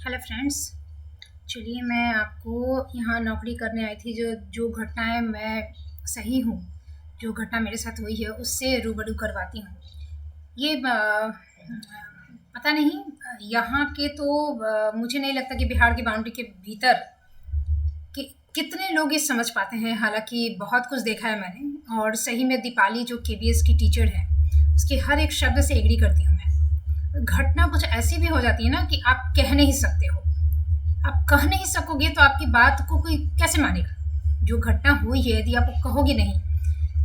Hello friends. चलिए मैं आपको यहाँ नौकरी करने आई थी। जो जो घटनाएं मैं सही हूँ, जो घटना मेरे साथ हुई है उससे रूबरू करवाती हूँ। ये पता नहीं, यहाँ के तो मुझे नहीं लगता कि बिहार की बाउंड्री के भीतर कि कितने लोग ये समझ पाते हैं। हालांकि बहुत कुछ देखा है मैंने, और सही में दीपाली जो केबीएस की टीचर है उसके हर एक शब्द से एग्री करती हूँ मैं। घटना कुछ ऐसी भी हो जाती है ना कि आप कह नहीं सकते हो। आप कह नहीं सकोगे तो आपकी बात को कोई कैसे मानेगा? जो घटना हुई है यदि आप कहोगे नहीं,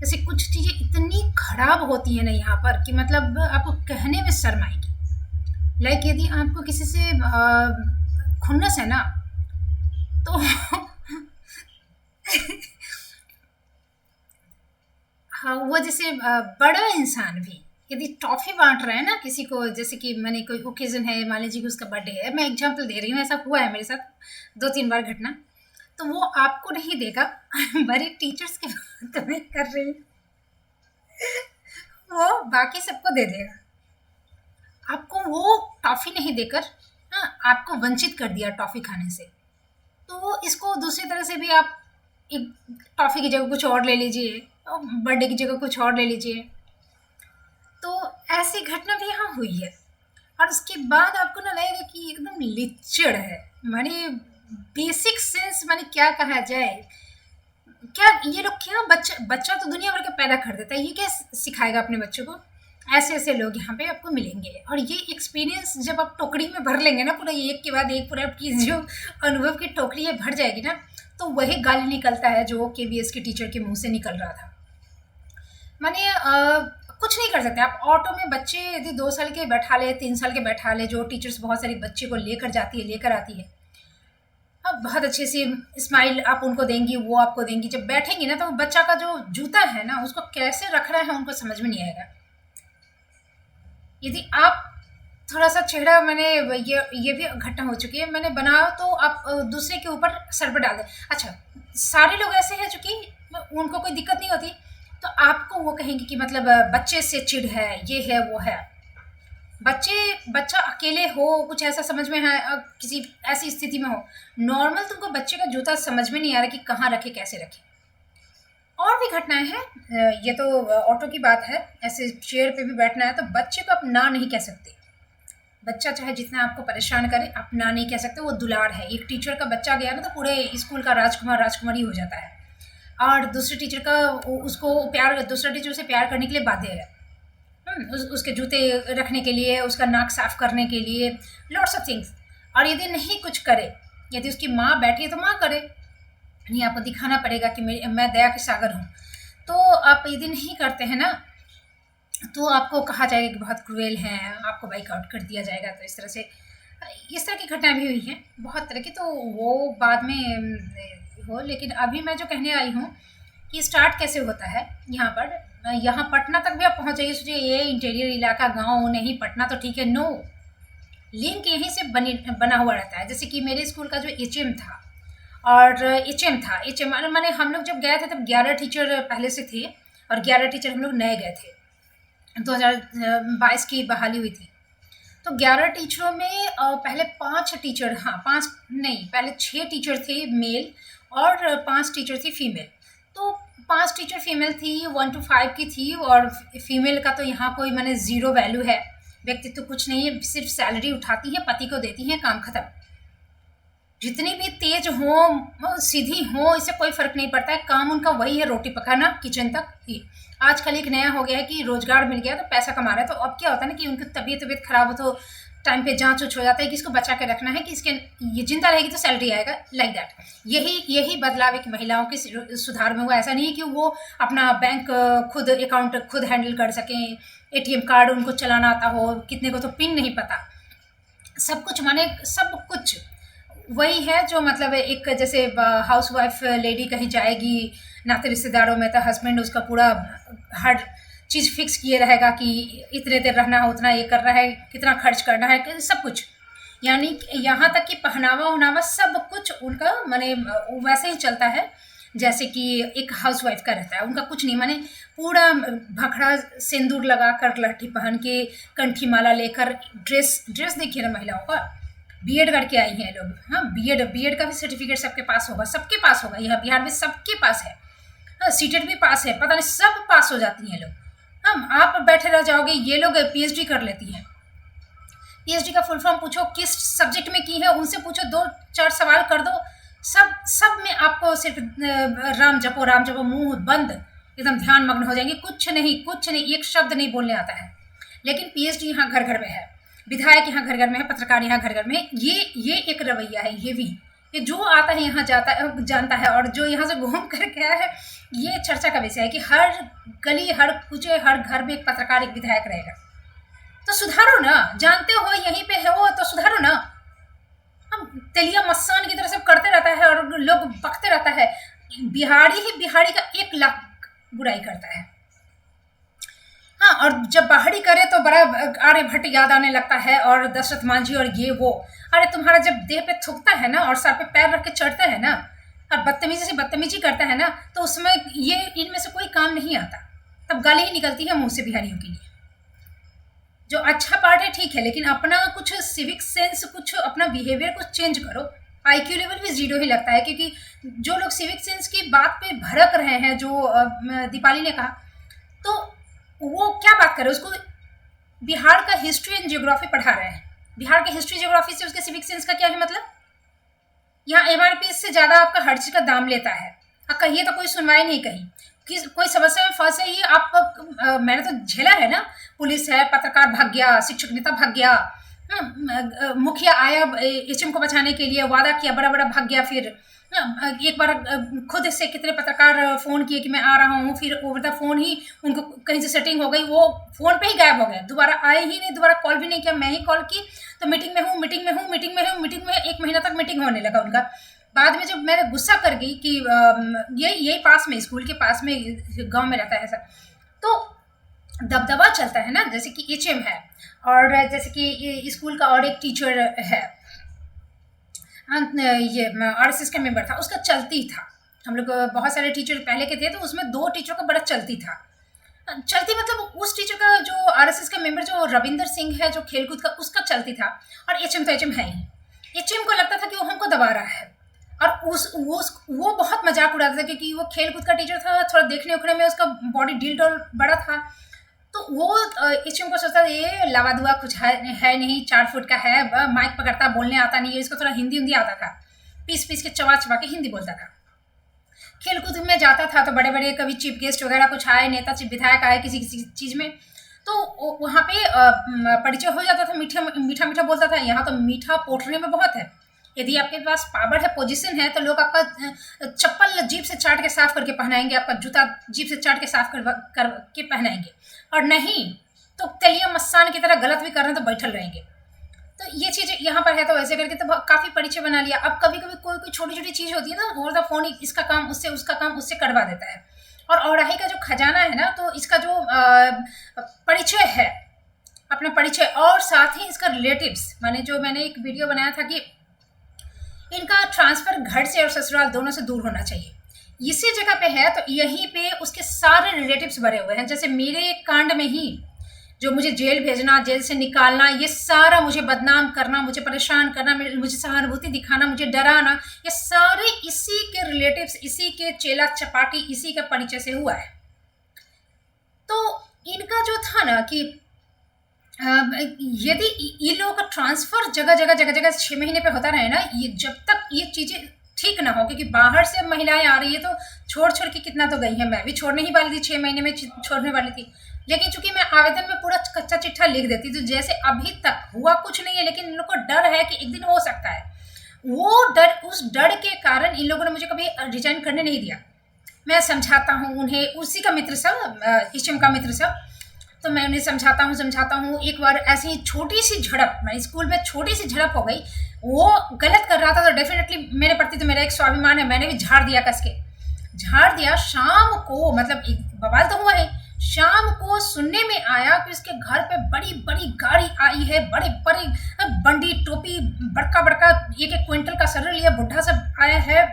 जैसे कुछ चीज़ें इतनी खराब होती हैं ना यहाँ पर कि मतलब आपको कहने में शर्म आएगी। लाइक यदि आपको किसी से खुन्नस है ना, तो हाँ, वो जैसे बड़ा इंसान भी यदि टॉफ़ी बाँट रहा है ना किसी को, जैसे कि मैंने कोई ओकेज़न है, मान लीजिए कि उसका बर्थडे है, मैं एग्ज़ाम्पल दे रही हूँ, ऐसा हुआ है मेरे साथ 2-3 बार घटना। तो वो आपको नहीं देगा। बड़े टीचर्स की बात तो मैं कर रही हूँ, वो बाकी सबको दे देगा। आपको वो टॉफ़ी नहीं देकर, हाँ, आपको वंचित कर दिया टॉफ़ी खाने से। तो इसको दूसरी तरह से भी आप एक टॉफ़ी की जगह कुछ और ले लीजिए, बर्थडे की जगह कुछ और ले लीजिए। तो ऐसी घटना भी यहाँ हुई है, और उसके बाद आपको ना लगेगा कि एकदम लिच्चड़ है। माने बेसिक सेंस, माने क्या कहा जाए, क्या ये लोग, क्या बच्चा बच्चा तो दुनिया भर के पैदा कर देता है, ये क्या सिखाएगा अपने बच्चों को? ऐसे ऐसे लोग यहाँ पे आपको मिलेंगे, और ये एक्सपीरियंस जब आप टोकरी में भर लेंगे ना, पूरा एक के बाद एक, पूरा आपकी जो अनुभव की टोकरी है भर जाएगी ना, तो वही गाली निकलता है जो केबीएस के टीचर के मुंह से निकल रहा था। माने कुछ नहीं कर सकते आप। ऑटो में बच्चे यदि 2 साल के बैठा ले, 3 साल के बैठा ले, जो टीचर्स बहुत सारे बच्चे को लेकर जाती है, लेकर आती है, अब बहुत अच्छे से स्माइल आप उनको देंगी, वो आपको देंगी। जब बैठेंगी ना, तो बच्चा का जो जूता है ना, उसको कैसे रखना है उनको समझ में नहीं आएगा। यदि आप थोड़ा सा चेहरा, मैंने ये भी घटना हो चुकी है, मैंने बनाया तो आप दूसरे के ऊपर सर पर डाल दें। अच्छा, सारे लोग ऐसे हैं जो कि उनको कोई दिक्कत नहीं होती, तो आपको वो कहेंगे कि मतलब बच्चे से चिढ़ है, ये है वो है। बच्चा अकेले हो, कुछ ऐसा समझ में है, किसी ऐसी स्थिति में हो, नॉर्मल तुमको बच्चे का जूता समझ में नहीं आ रहा कि कहाँ रखे, कैसे रखे। और भी घटनाएं हैं। ये तो ऑटो की बात है, ऐसे चेयर पे भी बैठना है तो बच्चे को आप ना नहीं कह सकते। बच्चा चाहे जितना आपको परेशान करे, आप ना नहीं कह सकते, वो दुलार है। एक टीचर का बच्चा गया ना, तो पूरे स्कूल का राजकुमार राजकुमारी हो जाता है, और दूसरे टीचर का उसको प्यार, दूसरा टीचर उसे प्यार करने के लिए बाध्य है। उसके जूते रखने के लिए, उसका नाक साफ करने के लिए, लॉट्स ऑफ थिंग्स। और यदि नहीं कुछ करे, यदि उसकी माँ बैठी है तो माँ करे, नहीं आपको दिखाना पड़ेगा कि मैं दया के सागर हूँ। तो आप यदि नहीं करते हैं ना, तो आपको कहा जाएगा कि बहुत क्रूएल हैं, आपको बाइक आउट कर दिया जाएगा। तो इस तरह से, इस तरह की घटनाएं भी हुई हैं बहुत तरह की, तो वो बाद में हो। लेकिन अभी मैं जो कहने आई हूँ कि स्टार्ट कैसे होता है यहाँ पर। यहाँ पटना तक भी आप पहुँच जाइए, सोचिए ये इंटीरियर इलाका, गांव नहीं, पटना तो ठीक है, नो, लिंक यहीं से बना हुआ रहता है। जैसे कि मेरे स्कूल का जो एचएम था, और एचएम था, एचएम माने हम लोग जब गए थे तब 11 टीचर पहले से थे, और 11 टीचर हम लोग नए गए थे। 2022 की बहाली हुई थी, तो 11 टीचरों में पहले 5 टीचर, हाँ 5 नहीं, पहले 6 टीचर थे मेल, और 5 टीचर थी फीमेल। तो 5 टीचर फीमेल थी, 1 to 5 की थी, और फीमेल का तो यहाँ कोई मैंने ज़ीरो वैल्यू है, व्यक्तित्व कुछ नहीं है, सिर्फ सैलरी उठाती हैं, पति को देती हैं, काम खत्म। जितनी भी तेज हो, सीधी हो, इससे कोई फर्क नहीं पड़ता है, काम उनका वही है, रोटी पकाना, किचन तक ही। आजकल एक नया हो गया है कि रोजगार मिल गया तो पैसा कमा रहा है। तो अब क्या होता है ना कि उनकी तबीयत खराब हो तो टाइम पे जांच उच हो जाता है कि इसको बचा के रखना है, कि इसके ये जिंदा रहेगी तो सैलरी आएगा, लाइक दैट। यही बदलाव एक महिलाओं के सुधार में हुआ। ऐसा नहीं है कि वो अपना बैंक खुद, अकाउंट खुद हैंडल कर सकें, एटीएम कार्ड उनको चलाना आता हो, कितने को तो पिन नहीं पता, सब कुछ, माने सब कुछ वही है। जो मतलब एक जैसे हाउस वाइफ लेडी कहीं जाएगी नाते रिश्तेदारों में, तो हस्बैंड उसका पूरा हर चीज़ फिक्स किए रहेगा कि इतने देर रहना है, उतना ये करना है, कितना खर्च करना है, सब कुछ। यानी यहाँ तक कि पहनावा उहनावा सब कुछ उनका माने वैसे ही चलता है जैसे कि एक हाउस वाइफ का रहता है। उनका कुछ नहीं, माने पूरा भखड़ा सिंदूर लगा कर, लट्ठी पहन के, कंठी माला लेकर, ड्रेस देखिए ना महिलाओं का, बीएड करके आई हैं लोग। हाँ, बीएड बीएड का भी सर्टिफिकेट सबके पास होगा, सबके पास होगा, यहाँ बिहार में सबके पास है। हाँ, सीटेट भी पास है, पता नहीं सब पास हो जाती हैं लोग। हम आप बैठे रह जाओगे, ये लोग पीएचडी कर लेती हैं। पीएचडी का फुल फॉर्म पूछो, किस सब्जेक्ट में की है, उनसे पूछो, 2-4 सवाल कर दो, सब में आपको सिर्फ राम जपो, मुंह बंद, एकदम ध्यान मग्न हो जाएंगे, कुछ नहीं, एक शब्द नहीं बोलने आता है। लेकिन पीएचडी यहाँ घर घर में है, विधायक यहाँ घर घर में है, पत्रकार यहाँ घर घर में है। ये एक रवैया है, ये जो आता है यहाँ जानता है, और जो यहाँ से घूम कर गया है, ये चर्चा का विषय है कि हर गली, हर कुचे, हर घर में एक पत्रकार, एक विधायक रहेगा। तो सुधारो ना, जानते हो यहीं पे है वो, तो सुधारो ना। हम तेलिया मस्सान की तरह सब करते रहता है और लोग बकते रहता है। बिहारी ही बिहारी का 1 लाख बुराई करता है। हाँ, और जब बाहरी करे तो बड़ा आर्यभट्ट याद आने लगता है, और दशरथ मांझी और ये वो। अरे तुम्हारा जब देह पे थूकता है ना, और सर पे पैर रख के चढ़ता है ना, और बदतमीजी से बदतमीजी करता है ना, तो उसमें ये इनमें से कोई काम नहीं आता, तब गाली ही निकलती है मुंह से बिहारियों के लिए। जो अच्छा पार्ट है ठीक है, लेकिन अपना कुछ सिविक सेंस, कुछ अपना बिहेवियर कुछ चेंज करो। आईक्यू लेवल भी 0 ही लगता है, क्योंकि जो लोग सिविक सेंस की बात पे भड़क रहे हैं, जो दीपाली ने कहा, तो वो क्या बात करे, उसको बिहार का हिस्ट्री एंड जियोग्राफी पढ़ा रहे हैं। बिहार के हिस्ट्री जियोग्राफी से उसके सिविक सेंस का क्या है मतलब? यहाँ एमआरपी से ज़्यादा आपका हर चीज़ का दाम लेता है, आप कहिए तो कोई सुनवाई नहीं, कहीं कोई समस्या में फंसे ही आप। मैंने तो झेला है ना, पुलिस है, पत्रकार भाग गया, शिक्षक नेता भाग गया, मुखिया आया एचएम को बचाने के लिए, वादा किया, बड़ा भाग गया। फिर एक बार खुद से कितने पत्रकार फ़ोन किए कि मैं आ रहा हूँ, फिर वो मतलब फ़ोन ही उनको कहीं से सेटिंग हो गई, वो फ़ोन पे ही गायब हो गए, दोबारा आए ही नहीं, दोबारा कॉल भी नहीं किया। मैं ही कॉल की तो मीटिंग में 1 महीना तक मीटिंग होने लगा उनका। बाद में जब मैंने गुस्सा कर गई कि यही पास में, स्कूल के पास में, गांव में रहता है ऐसा, तो दबदबा चलता है ना, जैसे कि एचएम है, और जैसे कि स्कूल का और एक टीचर है, ये आरएसएस का मेंबर था, उसका चलती था। हम लोग बहुत सारे टीचर पहले के थे, तो उसमें 2 टीचरों का बड़ा चलती था। चलती मतलब उस टीचर का, जो आरएसएस का मेंबर जो रविंदर सिंह है, जो खेलकूद का, उसका चलती था। और एचएम तो एचएम है ही। एचएम को लगता था कि वो हमको दबा रहा है, और वो बहुत मजाक उड़ाता था, क्योंकि वो खेलकूद का टीचर था, थोड़ा देखने उखने में उसका बॉडी ढील डोल बड़ा था। तो वो एचएम को सोचता था ये लावा दुआ कुछ है नहीं, 4 फुट का है, माइक पकड़ता, बोलने आता नहीं है, इसको थोड़ा हिंदी आता था, पीस के चबा के हिंदी बोलता था। खेलकूद में जाता था तो बड़े कभी चीफ गेस्ट वगैरह कुछ आए, नेता विधायक आए किसी चीज़ में, तो वहाँ पे परिचय हो जाता था, मीठा बोलता था। यहाँ तो मीठा पोटने में बहुत है। यदि आपके पास पावर है, पोजीशन है, तो लोग आपका चप्पल जीभ से चाट के साफ करके पहनाएंगे, आपका जूता जीभ से चाट के साफ करके पहनाएंगे, और नहीं तो तेलिया मस्सान की तरह गलत भी कर रहे हैं तो बैठल रहेंगे। तो ये चीज़ यहाँ पर है, तो ऐसे करके तो काफ़ी परिचय बना लिया। अब कभी कोई छोटी चीज़ होती है ना, ओवर द फोन इसका काम उससे, उसका काम उससे करवा देता है। और औराही का जो खजाना है ना, तो इसका जो परिचय है, अपना परिचय, और साथ ही इसका रिलेटिव्स, मैंने एक वीडियो बनाया था कि इनका ट्रांसफ़र घर से और ससुराल दोनों से दूर होना चाहिए। इसी जगह पे है, तो यहीं पे उसके सारे रिलेटिव्स भरे हुए हैं। जैसे मेरे कांड में ही जो मुझे जेल भेजना, जेल से निकालना, ये सारा मुझे बदनाम करना, मुझे परेशान करना, मुझे सहानुभूति दिखाना, मुझे डराना, ये सारे इसी के रिलेटिव्स, इसी के चेला चपाटी, इसी के परिचय से हुआ है। तो इनका जो था ना कि यदि ये लोगों का ट्रांसफ़र जगह 6 महीने पे होता रहे ना, ये जब तक ये चीज़ें ठीक ना हो, क्योंकि बाहर से महिलाएं आ रही है तो छोड़ के कितना तो गई हैं। मैं भी छोड़ने ही वाली थी, 6 महीने में छोड़ने वाली थी, लेकिन चूंकि मैं आवेदन में पूरा कच्चा चिट्ठा लिख देती, तो जैसे अभी तक हुआ कुछ नहीं है, लेकिन इन लोग को डर है कि एक दिन हो सकता है। वो डर, उस डर के कारण इन लोगों ने मुझे कभी रिजाइन करने नहीं दिया। मैं समझाता हूँ उन्हें, उसी का मित्र सब, एचएम का मित्र सब, तो मैं उन्हें समझाता हूँ। एक बार ऐसी ही छोटी सी झड़प, मैं स्कूल में छोटी सी झड़प हो गई, वो गलत कर रहा था, तो डेफिनेटली मेरे प्रति तो मेरा एक स्वाभिमान है, मैंने भी झाड़ दिया, कस के झाड़ दिया। शाम को, मतलब एक बवाल तो हुआ है, शाम को सुनने में आया कि उसके घर पे बड़ी गाड़ी आई है, बड़े बंडी टोपी, बड़का 1-1 क्विंटल का शरीर लिया बुढ़ा सब आया है,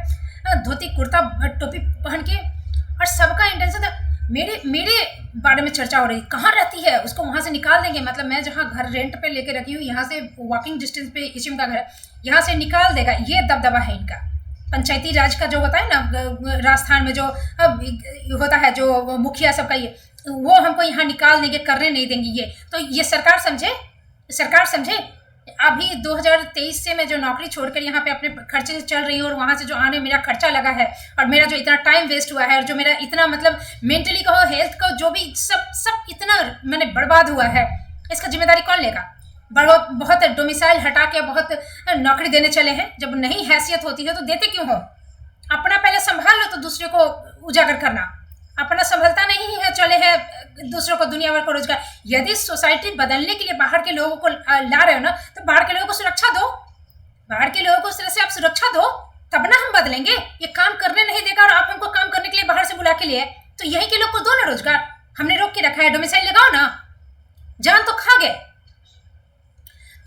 धोती कुर्ता टोपी पहन के, और सबका इंटेंशन था मेरे मेरे बारे में चर्चा हो रही, कहाँ रहती है, उसको वहाँ से निकाल देंगे। मतलब मैं जहाँ घर रेंट पे लेके रखी हूँ, यहाँ से वॉकिंग डिस्टेंस पे एचएम का घर है, यहाँ से निकाल देगा, ये दबदबा है इनका। पंचायती राज का जो होता है ना, राजस्थान में जो होता है, जो मुखिया सबका, ये वो हमको यहाँ निकाल देंगे, करने नहीं देंगे। ये तो ये सरकार समझे, सरकार समझे। अभी 2023 से मैं जो नौकरी छोड़कर यहाँ पे अपने खर्चे से चल रही हूँ, और वहाँ से जो आने मेरा खर्चा लगा है, और मेरा जो इतना टाइम वेस्ट हुआ है, और जो मेरा इतना मतलब मेंटली कहो, हेल्थ का जो भी सब सब इतना मैंने बर्बाद हुआ है, इसका जिम्मेदारी कौन लेगा? बहुत बहुत डोमिसाइल हटा के बहुत नौकरी देने चले हैं। जब नहीं हैसियत होती है तो देते क्यों हो? अपना पहले संभाल लो तो दूसरे को उजागर करना। अपना संभलता नहीं है, चले हैं दूसरों को दुनिया भर को रोजगार। यदि सोसाइटी बदलने के लिए बाहर के लोगों को ला रहे हो ना, तो बाहर के लोगों को सुरक्षा दो, बाहर के लोगों को उस तरह से आप सुरक्षा दो, तब ना हम बदलेंगे। ये काम करने नहीं देगा और आप हमको काम करने के लिए बाहर से बुला के लिए, तो यही के लोग को दो ना रोजगार। हमने रोक के रखा है, डोमिसाइल लगाओ ना, जान तो खा गए।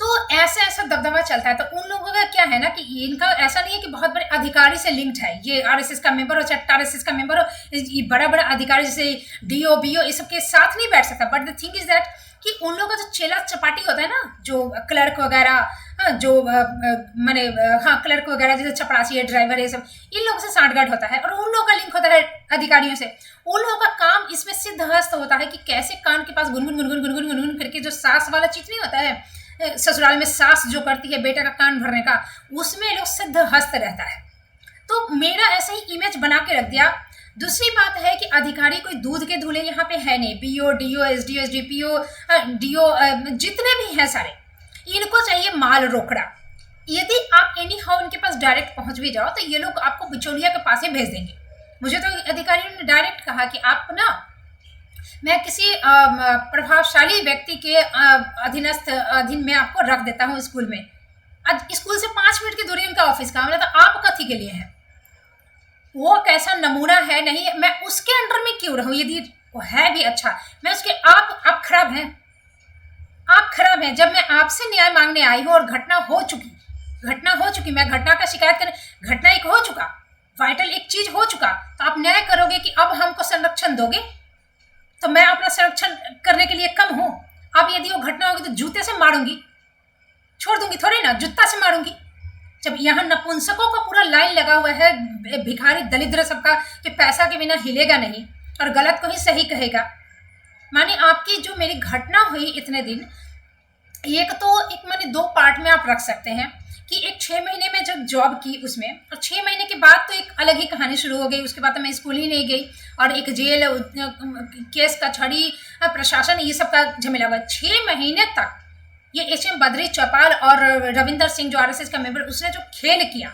तो ऐसे ऐसा दबदबा चलता है। तो उन लोगों का क्या है ना कि इनका ऐसा नहीं है कि बहुत बड़े अधिकारी से लिंक्ड है, ये आरएसएस का मेंबर हो, चाहे आरएसएस का मेंबर हो, ये बड़ा बड़ा अधिकारी जैसे डीओ बीओ ये सब के साथ नहीं बैठ सकता। But the thing is that कि उन लोगों का जो चेला चपाटी होता है ना, जो क्लर्क वगैरह, जो मैंने हाँ क्लर्क वगैरह जैसे चपरासी है, ड्राइवर है, सब इन लोगों से सांठगांठ होता है, और उन लोगों का लिंक होता है अधिकारियों से। उन लोगों का काम इसमें सिद्धहस्त होता है कि कैसे कान के पास गुनगुन गुनगुन गुनगुन गुनगुन करके, जो सास वाला चीज नहीं होता है, ससुराल में सास जो करती है बेटे का कान भरने का, उसमें लोग सिद्ध हस्त रहता है। तो मेरा ऐसा ही इमेज बना के रख दिया। दूसरी बात है कि अधिकारी कोई दूध के धुले यहाँ पे है नहीं। BO DO SDO SDPO DO जितने भी हैं सारे, इनको चाहिए माल रोकड़ा। यदि आप एनी हाउ इनके पास डायरेक्ट पहुंच भी जाओ तो ये लोग आपको बिचौलिया के पास ही भेज देंगे। मुझे तो अधिकारियों ने डायरेक्ट कहा कि आप ना, मैं किसी प्रभावशाली व्यक्ति के अधीन में आपको रख देता हूँ स्कूल में। आज स्कूल से 5 मिनट की दूरी उनका ऑफिस का, मतलब आप कथी के लिए है, वो कैसा नमूना है नहीं है, मैं उसके अंडर में क्यों रहूं? यदि वो है भी अच्छा, मैं उसके आप खराब हैं, आप खराब हैं। जब मैं आपसे न्याय मांगने आई हूँ और घटना हो चुकी, मैं घटना का शिकायत कर, घटना एक हो चुका, वाइटल एक चीज हो चुका, तो आप न्याय करोगे कि अब हमको संरक्षण दोगे? तो मैं अपना संरक्षण करने के लिए कम हूं? अब यदि वो घटना होगी तो जूते से मारूंगी, छोड़ दूंगी थोड़ी ना, जूता से मारूंगी। जब यहाँ नपुंसकों का पूरा लाइन लगा हुआ है, भिखारी दलिद्र सबका, कि पैसा के बिना हिलेगा नहीं और गलत को ही सही कहेगा। माने आपकी जो मेरी घटना हुई इतने दिन, एक माने 2 पार्ट में आप रख सकते हैं कि एक 6 महीने में जब जॉब की उसमें, और 6 महीने के बाद तो एक अलग ही कहानी शुरू हो गई। उसके बाद तो मैं स्कूल ही नहीं गई, और एक जेल केस कचहरी प्रशासन ये सब का झमेला हुआ। 6 महीने तक ये एचएम बद्री चौपाल और रविंदर सिंह जो आरएसएस का मेंबर, उसने जो खेल किया,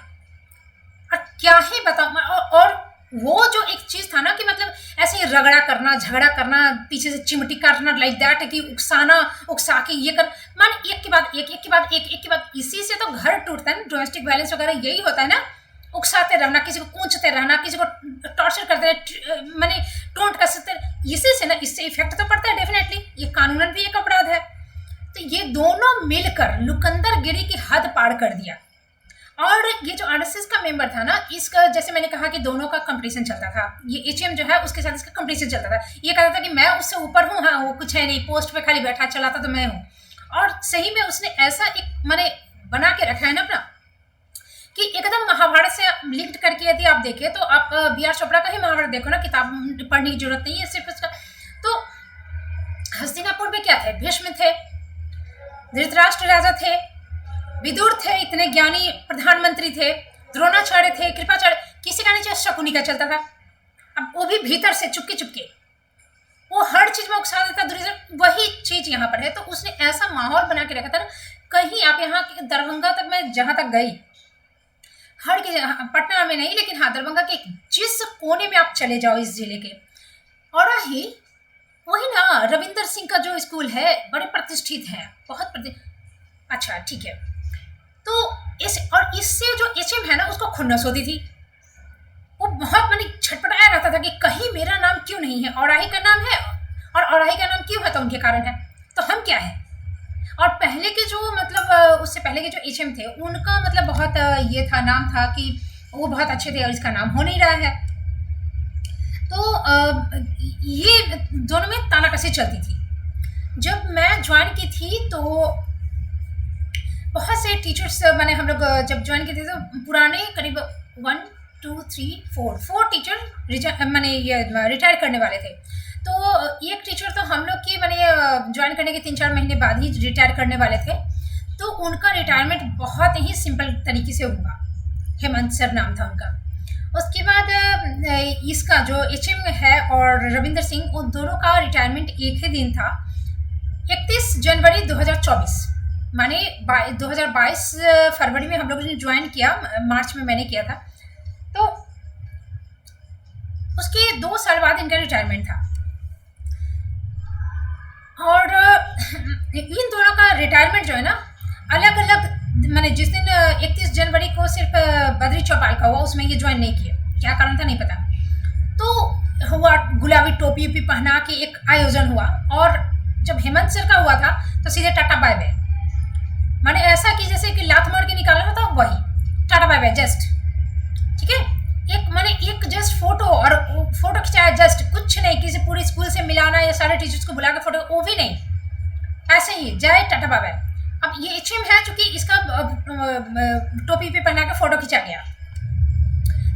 और क्या ही बताऊं। और वो जो एक चीज था ना कि मतलब ऐसे रगड़ा करना, झगड़ा करना, पीछे से चिमटी काटना, लाइक दैट, कि उकसाना, उकसा के ये कर, मान एक के बाद एक, एक के बाद एक, एक के बाद, इसी से तो घर टूटता है ना। डोमेस्टिक वायलेंस वगैरह यही होता है ना, उकसाते रहना, किसी को कूंचते रहना, किसी को टॉर्चर करते रहना, मैंने टोंट कसते, इसी से ना, इससे इफेक्ट तो पड़ता है डेफिनेटली। ये कानूनन भी एक अपराध है। तो ये दोनों मिलकर लुकंदरगिरी की हद पार कर दिया। और ये जो आरएसएस का मेंबर था ना, इसका जैसे मैंने कहा कि दोनों का कंपटीशन चलता था। ये एचएम जो है उसके साथ इसका कंपटीशन चलता था। ये कहता था कि मैं उससे ऊपर हूँ, हाँ वो कुछ है नहीं, पोस्ट पे खाली बैठा चलाता तो मैं हूँ। और सही में उसने ऐसा एक मैंने बना के रखा है ना अपना, कि एकदम महाभारत से लिंक्ड करके यदि आप देखें तो आप बी आर चोपड़ा का ही महाभारत देखो ना, किताब पढ़ने की जरूरत नहीं है सिर्फ उसका। तो हस्तिनापुर में क्या थे? भीष्म थे, धृतराष्ट्र राजा थे, विदुर थे, इतने ज्ञानी प्रधानमंत्री थे, द्रोणाचार्य थे, कृपाचार्य, किसी का नहीं शकुनी का चलता था। अब वो भी भीतर से चुपके चुपके, वो हर चीज में उकसा देता दुर्योधन। वही चीज यहाँ पर है। तो उसने ऐसा माहौल बना के रखा था ना, कहीं आप यहाँ दरभंगा तक, मैं जहां तक गई, हर की पटना में नहीं लेकिन हाँ दरभंगा के जिस कोने में आप चले जाओ इस जिले के, और वही ना रविंदर सिंह का जो स्कूल है, बड़े प्रतिष्ठित है, बहुत अच्छा ठीक है। तो इससे जो एचएम है ना, उसको खुन्नस होती थी। वो बहुत मैंने छटपटाया रहता था कि कहीं मेरा नाम क्यों नहीं है, औराही का नाम है, और औराही का नाम क्यों है तो उनके कारण है, तो हम क्या है। और पहले के जो मतलब उससे पहले के जो एचएम थे, उनका मतलब बहुत ये था, नाम था कि वो बहुत अच्छे थे, और इसका नाम हो नहीं रहा है। तो ये दोनों में तानाकसी चलती थी। जब मैं ज्वाइन की थी तो बहुत से टीचर्स मैंने हम लोग जब ज्वाइन किए थे तो पुराने करीब 1 2 3 4 टीचर मैंने ये रिटायर करने वाले थे। तो एक टीचर तो हम लोग की मैंने ज्वाइन करने के 3 4 महीने बाद ही रिटायर करने वाले थे। तो उनका रिटायरमेंट बहुत ही सिंपल तरीके से हुआ। हेमंत सर नाम था उनका। उसके बाद इसका जो एचएम है और रविंदर सिंह, उन दोनों का रिटायरमेंट एक ही दिन था, 31 जनवरी 2024। माने 2022 फरवरी में हम लोगों ने ज्वाइन किया, मार्च में मैंने किया था। तो उसके 2 साल बाद इनका रिटायरमेंट था। और इन दोनों का रिटायरमेंट जो है ना अलग अलग, मैंने जिस दिन 31 जनवरी को सिर्फ बद्री चौपाल का हुआ, उसमें ये ज्वाइन नहीं किया। क्या कारण था नहीं पता। तो हुआ गुलाबी टोपी उपी पहना के एक आयोजन हुआ, और जब हेमंत सर का हुआ था तो सीधे टाटा बाय बाय। मैंने ऐसा कि जैसे कि लात मार के निकालना होता, वही टाटा बाय बाय जस्ट। ठीक है, एक जस्ट फोटो, और फोटो खिंचाया जस्ट, कुछ नहीं, किसी पूरी स्कूल से मिलाना या सारे टीचर्स को बुला के फोटो, वो भी नहीं, ऐसे ही जय टाटा बाय बाय। अब ये एचएम है चूंकि इसका टोपी पे पहना के फोटो खिंचा गया।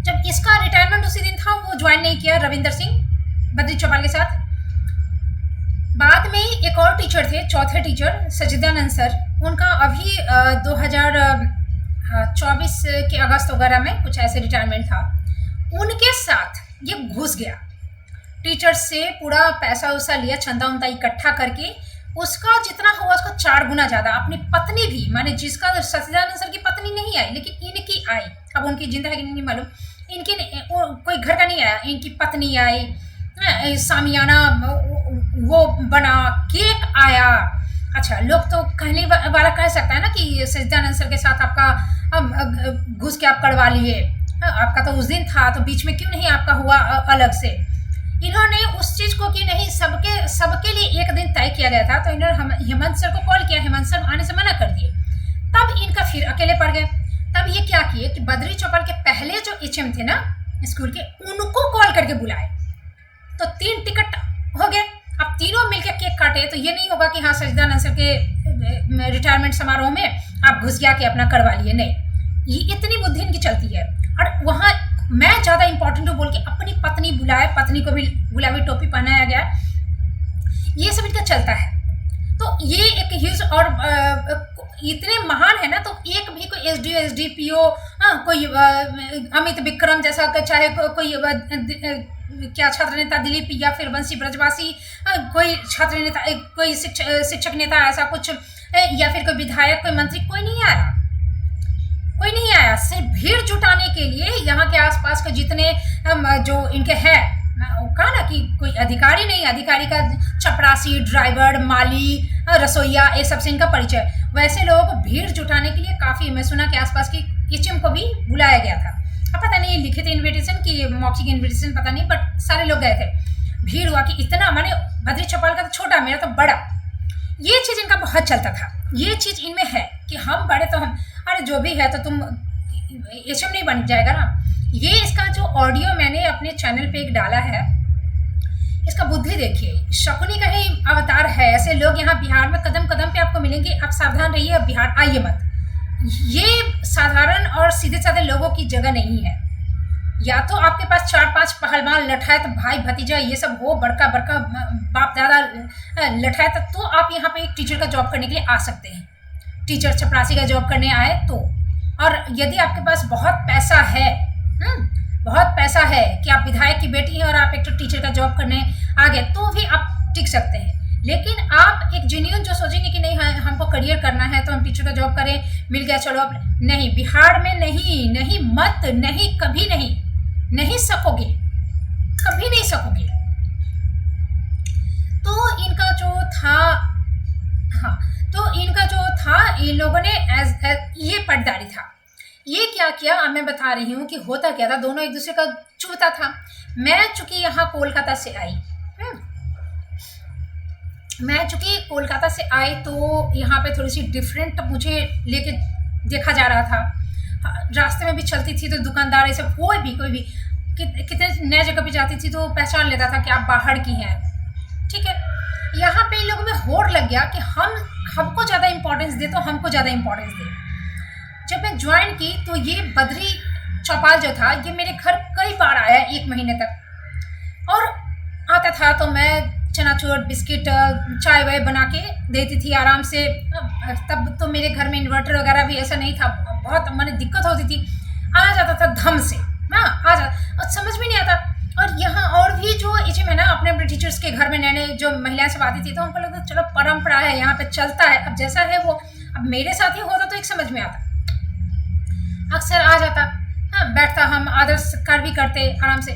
जब इसका रिटायरमेंट उसी दिन था, वो ज्वाइन नहीं किया रविंदर सिंह बद्री चौपाल के साथ। बाद में ही एक और टीचर थे, चौथे टीचर सचिदानंद सर, उनका अभी 2024 के अगस्त वगैरह में कुछ ऐसे रिटायरमेंट था। उनके साथ ये घुस गया, टीचर से पूरा पैसा वैसा लिया, चंदा उंदा इकट्ठा करके, उसका जितना हुआ उसका 4 गुना ज़्यादा। अपनी पत्नी भी, माने जिसका सचिदानंद सर की पत्नी नहीं आई लेकिन इनकी आई, अब उनकी जिंदा है कि नहीं मालूम, इनकी कोई घर का नहीं आया, इनकी पत्नी आई, सामियाना वो बना, केक आया। अच्छा, लोग तो कहने वाला कह सकता है ना कि सचिदानंद सर के साथ आपका घुस के आप करवा लिए, आपका तो उस दिन था तो बीच में क्यों नहीं आपका हुआ अलग से। इन्होंने उस चीज़ को कि नहीं, सबके लिए एक दिन तय किया गया था, तो इन्होंने हेमंत सर को कॉल किया, हेमंत सर आने से मना कर दिए। तब इनका फिर अकेले पड़ गए। तब ये क्या किए कि बद्री चौपाल के पहले जो एचएम थे ना स्कूल के, उनको कॉल करके बुलाए, तो 3 टिकट हो गए। अब तीनों मिलकर केक काटे, तो ये नहीं होगा कि हाँ सचिदानंद सर के रिटायरमेंट समारोह में आप घुस गया के अपना करवा लिए, नहीं, ये इतनी बुद्धि इनकी चलती है। और वहाँ मैं ज़्यादा इंपॉर्टेंट हूँ बोल के अपनी पत्नी बुलाए, पत्नी को भी गुलाबी टोपी पहनाया गया, ये सब इनका चलता है। तो ये एक ह्यूज, और इतने महान है ना, तो एक भी कोई एसडीओ एसडीपीओ, कोई अमित विक्रम जैसा, चाहे कोई क्या छात्र नेता दिलीप या फिर वंशी ब्रजवासी, कोई छात्र नेता, कोई शिक्षक नेता ऐसा कुछ, या फिर कोई विधायक, कोई मंत्री, कोई नहीं आया, कोई नहीं आया। सिर्फ भीड़ जुटाने के लिए यहाँ के आसपास के जितने जो इनके हैं, कहा ना कि कोई अधिकारी नहीं, अधिकारी का चपरासी, ड्राइवर, माली, रसोईया, ये सबसे इनका परिचय। वैसे लोगों को भीड़ जुटाने के लिए काफ़ी, मैं सुना कि आसपास की एचएम को भी बुलाया गया था। अब पता नहीं लिखे थे इन्विटेशन कि मौखिक इन्विटेशन, पता नहीं, बट सारे लोग गए थे। भीड़ हुआ कि इतना, माने बद्री चौपाल का तो छोटा, मेरा तो बड़ा। ये चीज़ इनका बहुत चलता था, ये चीज़ इनमें है कि हम बड़े तो हम, अरे जो भी है तो तुम एचएम नहीं बन जाएगा ना। ये इसका जो ऑडियो मैंने अपने चैनल पे एक डाला है, इसका बुद्धि देखिए, शकुनी का ही अवतार है। ऐसे लोग यहाँ बिहार में कदम कदम पे आपको मिलेंगे, आप सावधान रहिए, अब बिहार आइए मत। ये साधारण और सीधे साधे लोगों की जगह नहीं है। या तो आपके पास 4-5 पहलवान लठायत भाई भतीजा ये सब हो, बड़का बड़का बाप दादा लठायत, तो आप यहाँ पे एक टीचर का जॉब करने के लिए आ सकते हैं। टीचर चपरासी का जॉब करने आए तो, और यदि आपके पास बहुत पैसा है, बहुत पैसा है कि आप विधायक की बेटी हैं और आप एक तो टीचर का जॉब करने आ गए, तो भी आप टिक सकते हैं। लेकिन आप एक जेन्युइन जो सोचेंगे कि नहीं हमको करियर करना है तो हम टीचर का जॉब करें, मिल गया चलो, आप नहीं, बिहार में नहीं, नहीं मत, नहीं, कभी नहीं, नहीं सकोगे, कभी नहीं सकोगे। तो इनका जो था, हाँ, तो इनका जो था, इन लोगों ने ये पटदारी था। ये क्या किया, अब मैं बता रही हूँ कि होता क्या था, दोनों एक दूसरे का चुभता था। मैं चूंकि यहाँ कोलकाता से आई, मैं चूंकि कोलकाता से आई तो यहाँ पे थोड़ी सी डिफरेंट मुझे लेके देखा जा रहा था। रास्ते में भी चलती थी तो दुकानदार ऐसे कोई भी कितने नए जगह पे जाती थी तो पहचान लेता था कि आप बाहर की हैं, ठीक है। यहाँ पे इन लोगों में होड़ लग गया कि हमको ज़्यादा इंपॉर्टेंस दे तो हमको ज़्यादा इंपॉर्टेंस दे। जब मैं ज्वाइन की तो ये बद्री चौपाल जो था ये मेरे घर कई बार आया 1 महीने तक, और आता था तो मैं चनाचूर बिस्किट चाय वाय बना के देती थी आराम से। तब तो मेरे घर में इन्वर्टर वगैरह भी ऐसा नहीं था, बहुत मैंने दिक्कत होती थी। आ जाता था धम से, हाँ आ जाता, और समझ में नहीं आता। और यहाँ और भी जो एचएम है ना, अपने अपने टीचर्स के घर में नए नए जो महिलाएं सब आती थी तो हमको लगता चलो परंपरा है यहाँ पे चलता है, अब जैसा है वो। अब मेरे साथ ही होता तो एक समझ में आता, अक्सर आ जाता, हाँ बैठता, हम आदर सत्कार भी करते आराम से।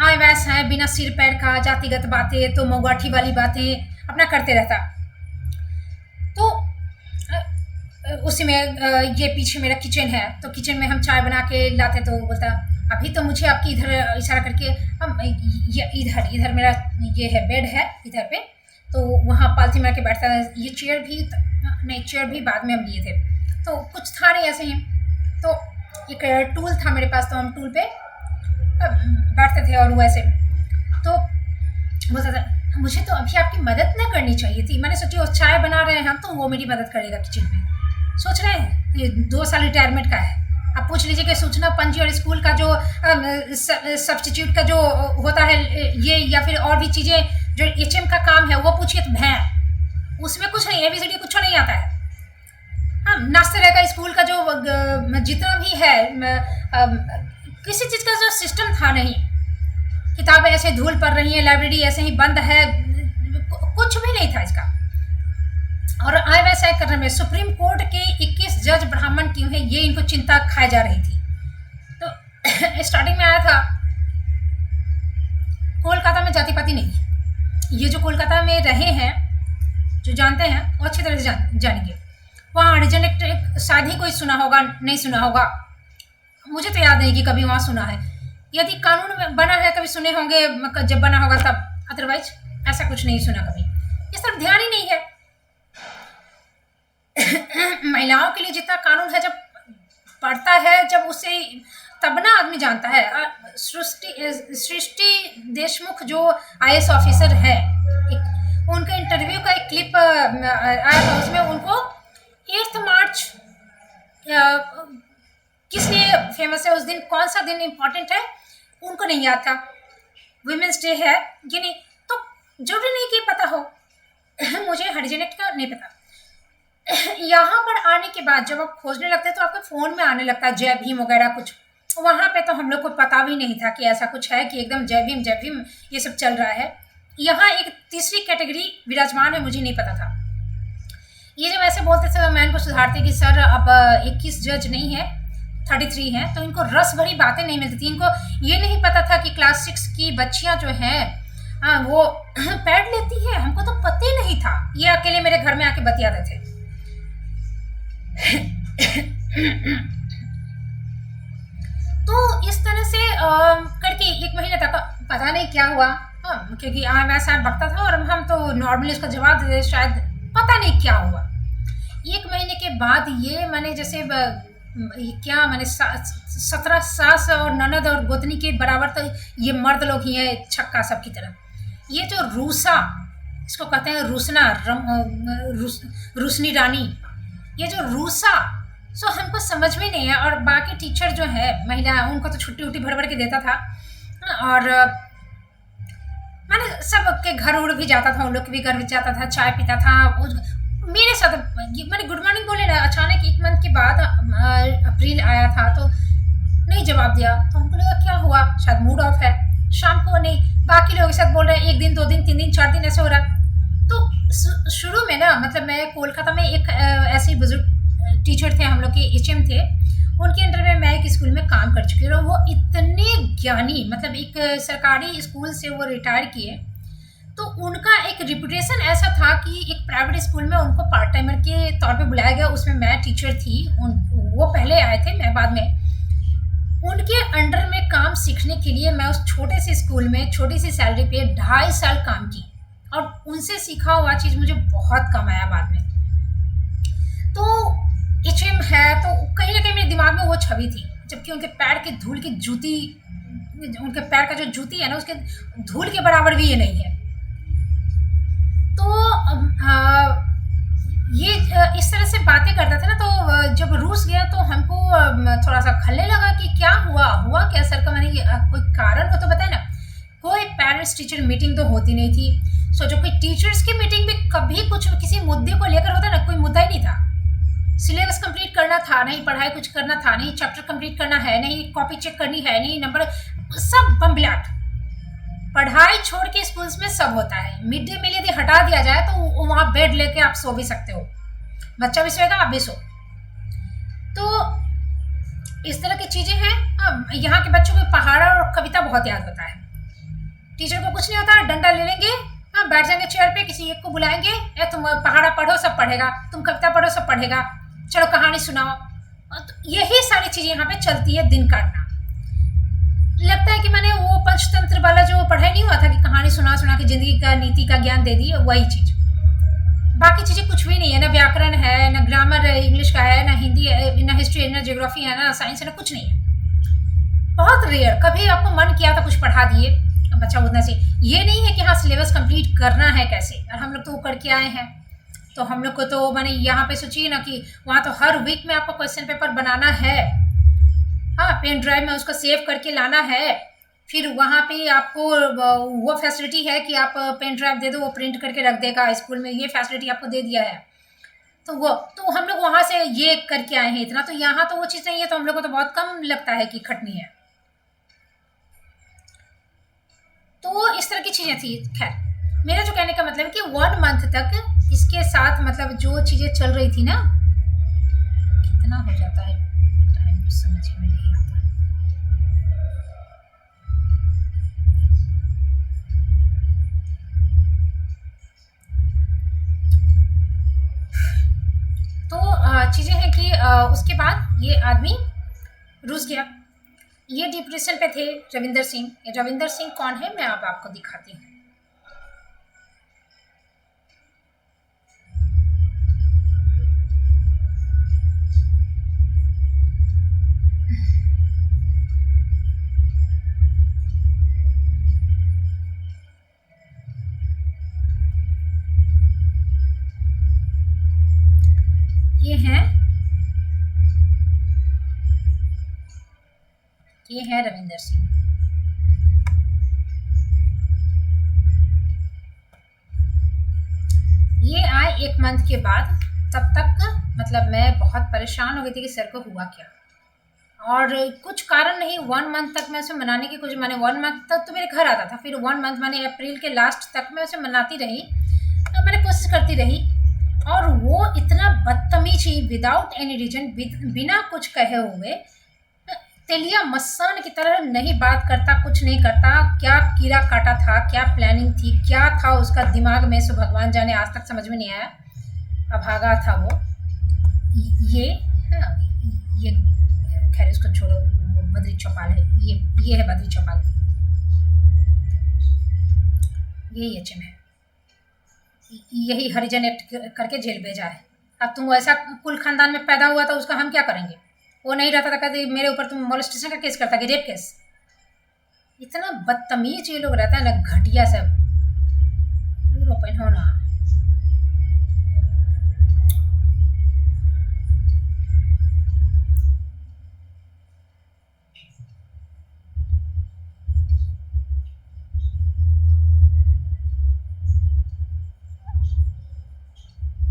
आए वैस हैं बिना सिर पैर का, जातिगत बातें तो मोगाठी वाली बातें अपना करते रहता। तो उसी में ये पीछे मेरा किचन है, तो किचन में हम चाय बना के लाते तो बोलता अभी तो मुझे आपकी इधर इशारा करके हम इधर मेरा ये है बेड है इधर पे, तो वहाँ पालथी मार के बैठता है। ये चेयर भी नहीं, चेयर भी बाद में हम लिए थे, तो कुछ था नहीं ऐसे ही। तो एक टूल था मेरे पास, तो हम टूल पे बैठते थे। और वैसे तो बोलता था मुझे तो अभी आपकी मदद ना करनी चाहिए थी, मैंने सोची वो चाय बना रहे हैं हम तो वो मेरी मदद करेगा किचन में। सोच रहे हैं ये 2 साल रिटायरमेंट का है, आप पूछ लीजिए कि सूचना पंजी और स्कूल का जो सब्स्टिट्यूट का जो होता है ये, या फिर और भी चीज़ें जो एचएम का काम है वो पूछिए तो भैं, उसमें कुछ नहीं, एबीसीडी कुछ नहीं आता है। हाँ नाश्ते रहेगा, स्कूल का जो जितना भी है किसी चीज़ का जो सिस्टम था नहीं, किताबें ऐसे धूल पड़ रही हैं, लाइब्रेरी ऐसे ही बंद है, कुछ भी नहीं था इसका। और आय वैसा करने में सुप्रीम कोर्ट के 21 जज ब्राह्मण क्यों हैं ये इनको चिंता खाई जा रही थी। तो स्टार्टिंग में आया था कोलकाता में जाति पाति नहीं, ये जो कोलकाता में रहे हैं जो जानते हैं वो अच्छी तरह से जानेंगे। वहाँ हरिजन एक्ट शायद ही कोई सुना होगा, नहीं सुना होगा, मुझे तो याद नहीं कि कभी वहाँ सुना है। यदि कानून में बना है कभी सुने होंगे, जब बना होगा तब, अदरवाइज ऐसा कुछ नहीं सुना कभी, इस तरफ ध्यान ही नहीं है। महिलाओं के लिए जितना कानून है जब पढ़ता है, जब उसे तब ना आदमी जानता है। सृष्टि देशमुख जो आईएएस ऑफिसर है, उनका इंटरव्यू का एक क्लिप आया था, उसमें उनको 8 मार्च किस लिए फेमस है, उस दिन कौन सा दिन इम्पोर्टेंट है उनको नहीं याद था। वुमेंस डे है ये नहीं, तो जरूरी नहीं कि पता हो। मुझे हरिजन एक्ट का नहीं पता। यहाँ पर आने के बाद जब आप खोजने लगते हैं तो आपके फ़ोन में आने लगता है जय भीम वगैरह कुछ, वहाँ पे तो हम लोग को पता भी नहीं था कि ऐसा कुछ है कि एकदम जय भीम ये सब चल रहा है। यहाँ एक तीसरी कैटेगरी विराजमान है, मुझे नहीं पता था। ये जब ऐसे बोलते थे तो मैं इनको सुधारते कि सर अब 21 जज नहीं है 33 हैं, तो इनको रस भरी बातें नहीं मिलती थी। इनको ये नहीं पता था कि क्लास 6 की बच्चियाँ जो हैं वो पैड लेती हैं, हमको तो पता ही नहीं था। ये अकेले मेरे घर में आके बतियाते थे। तो इस तरह से करके 1 महीने तक पता नहीं क्या हुआ, क्योंकि मैं शायद बकता था और हम तो नॉर्मली उसका जवाब दे, शायद पता नहीं क्या हुआ। 1 महीने के बाद ये मैंने जैसे क्या मैंने 17 सास और ननद और गोतनी के बराबर, तो ये मर्द लोग ही हैं छक्का सबकी तरह। ये जो रूसा, इसको कहते हैं रूसना, रूसनी रानी, ये जो रूसा, सो हमको समझ में नहीं है। और बाकी टीचर जो है महिला, उनको तो छुट्टी उट्टी भर भर के देता था। और मैंने सबके घर उड़ भी जाता था, उन लोग के भी घर भी जाता था, चाय पीता था मेरे साथ। मैंने गुड मॉर्निंग बोले ना, अचानक 1 मंथ के बाद अप्रैल आया था तो नहीं जवाब दिया, तो हमको लगा क्या हुआ, शायद मूड ऑफ है। शाम को नहीं, बाकी लोगों के साथ बोल रहे हैं 1 दिन 2 दिन 3 दिन 4 दिन ऐसे हो रहा। तो शुरू में ना, मतलब मैं कोलकाता में एक ऐसे बुजुर्ग टीचर थे, हम लोग के एचएम थे, उनके अंडर में मैं एक स्कूल में काम कर चुकी हूँ। वो इतने ज्ञानी, मतलब एक सरकारी स्कूल से वो रिटायर किए, तो उनका एक रिपुटेशन ऐसा था कि एक प्राइवेट स्कूल में उनको पार्ट टाइमर के तौर पे बुलाया गया। उसमें मैं टीचर थी, वो पहले आए थे, मैं बाद में। उनके अंडर में काम सीखने के लिए मैं उस छोटे से स्कूल में छोटी सी सैलरी पे 2.5 साल काम की, और उनसे सीखा हुआ चीज़ मुझे बहुत कम आया बाद में। तो एचएम है तो कहीं ना कहीं मेरे दिमाग में वो छवि थी, जबकि उनके पैर की धूल की जूती उनके पैर का जो जूती है ना उसके धूल के बराबर भी ये नहीं है। तो ये इस तरह से बातें करता था ना, तो जब रूस गया तो हमको थोड़ा सा खलने लगा कि क्या हुआ हुआ क्या सर का, मैंने कोई कारण हो तो बताए ना। कोई पेरेंट्स टीचर मीटिंग तो होती नहीं थी। सोचो कोई टीचर्स की मीटिंग में कभी कुछ किसी मुद्दे को लेकर होता ना, कोई मुद्दा ही नहीं था। सिलेबस कंप्लीट करना था नहीं, पढ़ाई कुछ करना था नहीं, चैप्टर कंप्लीट करना है नहीं, कॉपी चेक करनी है नहीं, नंबर सब बम्बलाट। पढ़ाई छोड़ के स्कूल्स में सब होता है। मिड डे मील यदि हटा दिया जाए तो वहाँ बेड लेके आप सो भी सकते हो, बच्चा भी सोएगा आप भी सो। तो इस तरह की चीजें हैं। यहाँ के बच्चों को पहाड़ा और कविता बहुत याद होता है। टीचर को कुछ नहीं होता, डंडा ले लेंगे, बैठ जाएंगे चेयर पे, किसी एक को बुलाएंगे, ए तुम पहाड़ा पढ़ो सब पढ़ेगा, तुम कविता पढ़ो सब पढ़ेगा, चलो कहानी सुनाओ। तो यही सारी चीजें यहाँ पे चलती है दिन काटना। लगता है कि मैंने वो पंचतंत्र वाला जो पढ़ाई नहीं हुआ था कि कहानी सुना सुना के जिंदगी का नीति का ज्ञान दे दी, वही चीज। बाकी चीजें कुछ भी नहीं है, ना व्याकरण है, ना ग्रामर इंग्लिश का है, ना हिंदी है, ना हिस्ट्री है, ना ज्योग्राफी है, ना साइंस है, ना कुछ नहीं है। बहुत रेयर, कभी आपको मन किया था कुछ पढ़ा दिए, बच्चा उतना से। ये नहीं है कि हाँ सिलेबस कंप्लीट करना है कैसे, और हम लोग तो करके आए हैं। तो हम लोग को तो मैंने यहाँ पे सोचिए ना कि वहाँ तो हर वीक में आपको क्वेश्चन पेपर बनाना है, हाँ पेन ड्राइव में उसको सेव करके लाना है। फिर वहाँ पे आपको वो फैसिलिटी है कि आप पेन ड्राइव दे दो, वो प्रिंट करके रख देगा। स्कूल में ये फैसिलिटी आपको दे दिया है। तो हम लोग वहाँ से ये करके आए हैं इतना। तो यहाँ तो वो चीज़ नहीं है, तो हम लोग को तो बहुत कम लगता है कि खटनी है। तो इस तरह की चीज़ें थी। खैर मेरा जो कहने का मतलब है कि 1 मंथ तक इसके साथ मतलब जो चीज़ें चल रही थी ना, कितना हो जाता है टाइम कुछ समझ में नहीं आता। तो चीज़ें हैं कि उसके बाद ये आदमी रूस गया। ये डिप्रेशन पे थे रविंदर सिंह। रविंदर सिंह कौन है मैं अब आपको दिखाती हूँ। ये है रविंदर सिंह। ये आए 1 मंथ के बाद। तब तक मतलब मैं बहुत परेशान हो गई थी कि सर को हुआ क्या, और कुछ कारण नहीं 1 मंथ तक मैं उसे मनाने की कुछ मैंने 1 मंथ तक तो मेरे घर आता था। फिर 1 मंथ मैंने अप्रैल के लास्ट तक मैं उसे मनाती रही, तो मैंने कोशिश करती रही। और वो इतना बदतमीज ही विदाउट एनी रीजन, बिना कुछ कहे हुए तेलिया मस्सान की तरह नहीं बात करता, कुछ नहीं करता। क्या कीड़ा काटा था, क्या प्लानिंग थी, क्या था उसका दिमाग में, सो भगवान जाने, आज तक समझ में नहीं आया। अभागा था वो। ये ये खैर इसको छोड़ो, वो बद्री चौपाल है। ये है बद्री चौपाल, यही एचएम है। यही हरिजन एक्ट करके जेल भेजा है। अब तुम ऐसा कुल खानदान में पैदा हुआ था, उसका हम क्या करेंगे। वो नहीं रहता था कहते मेरे ऊपर तुम मोलेस्टेशन का केस करता कि रेप केस। इतना बदतमीज ये लोग रहता है ना, घटिया सब। ओपन हो ना,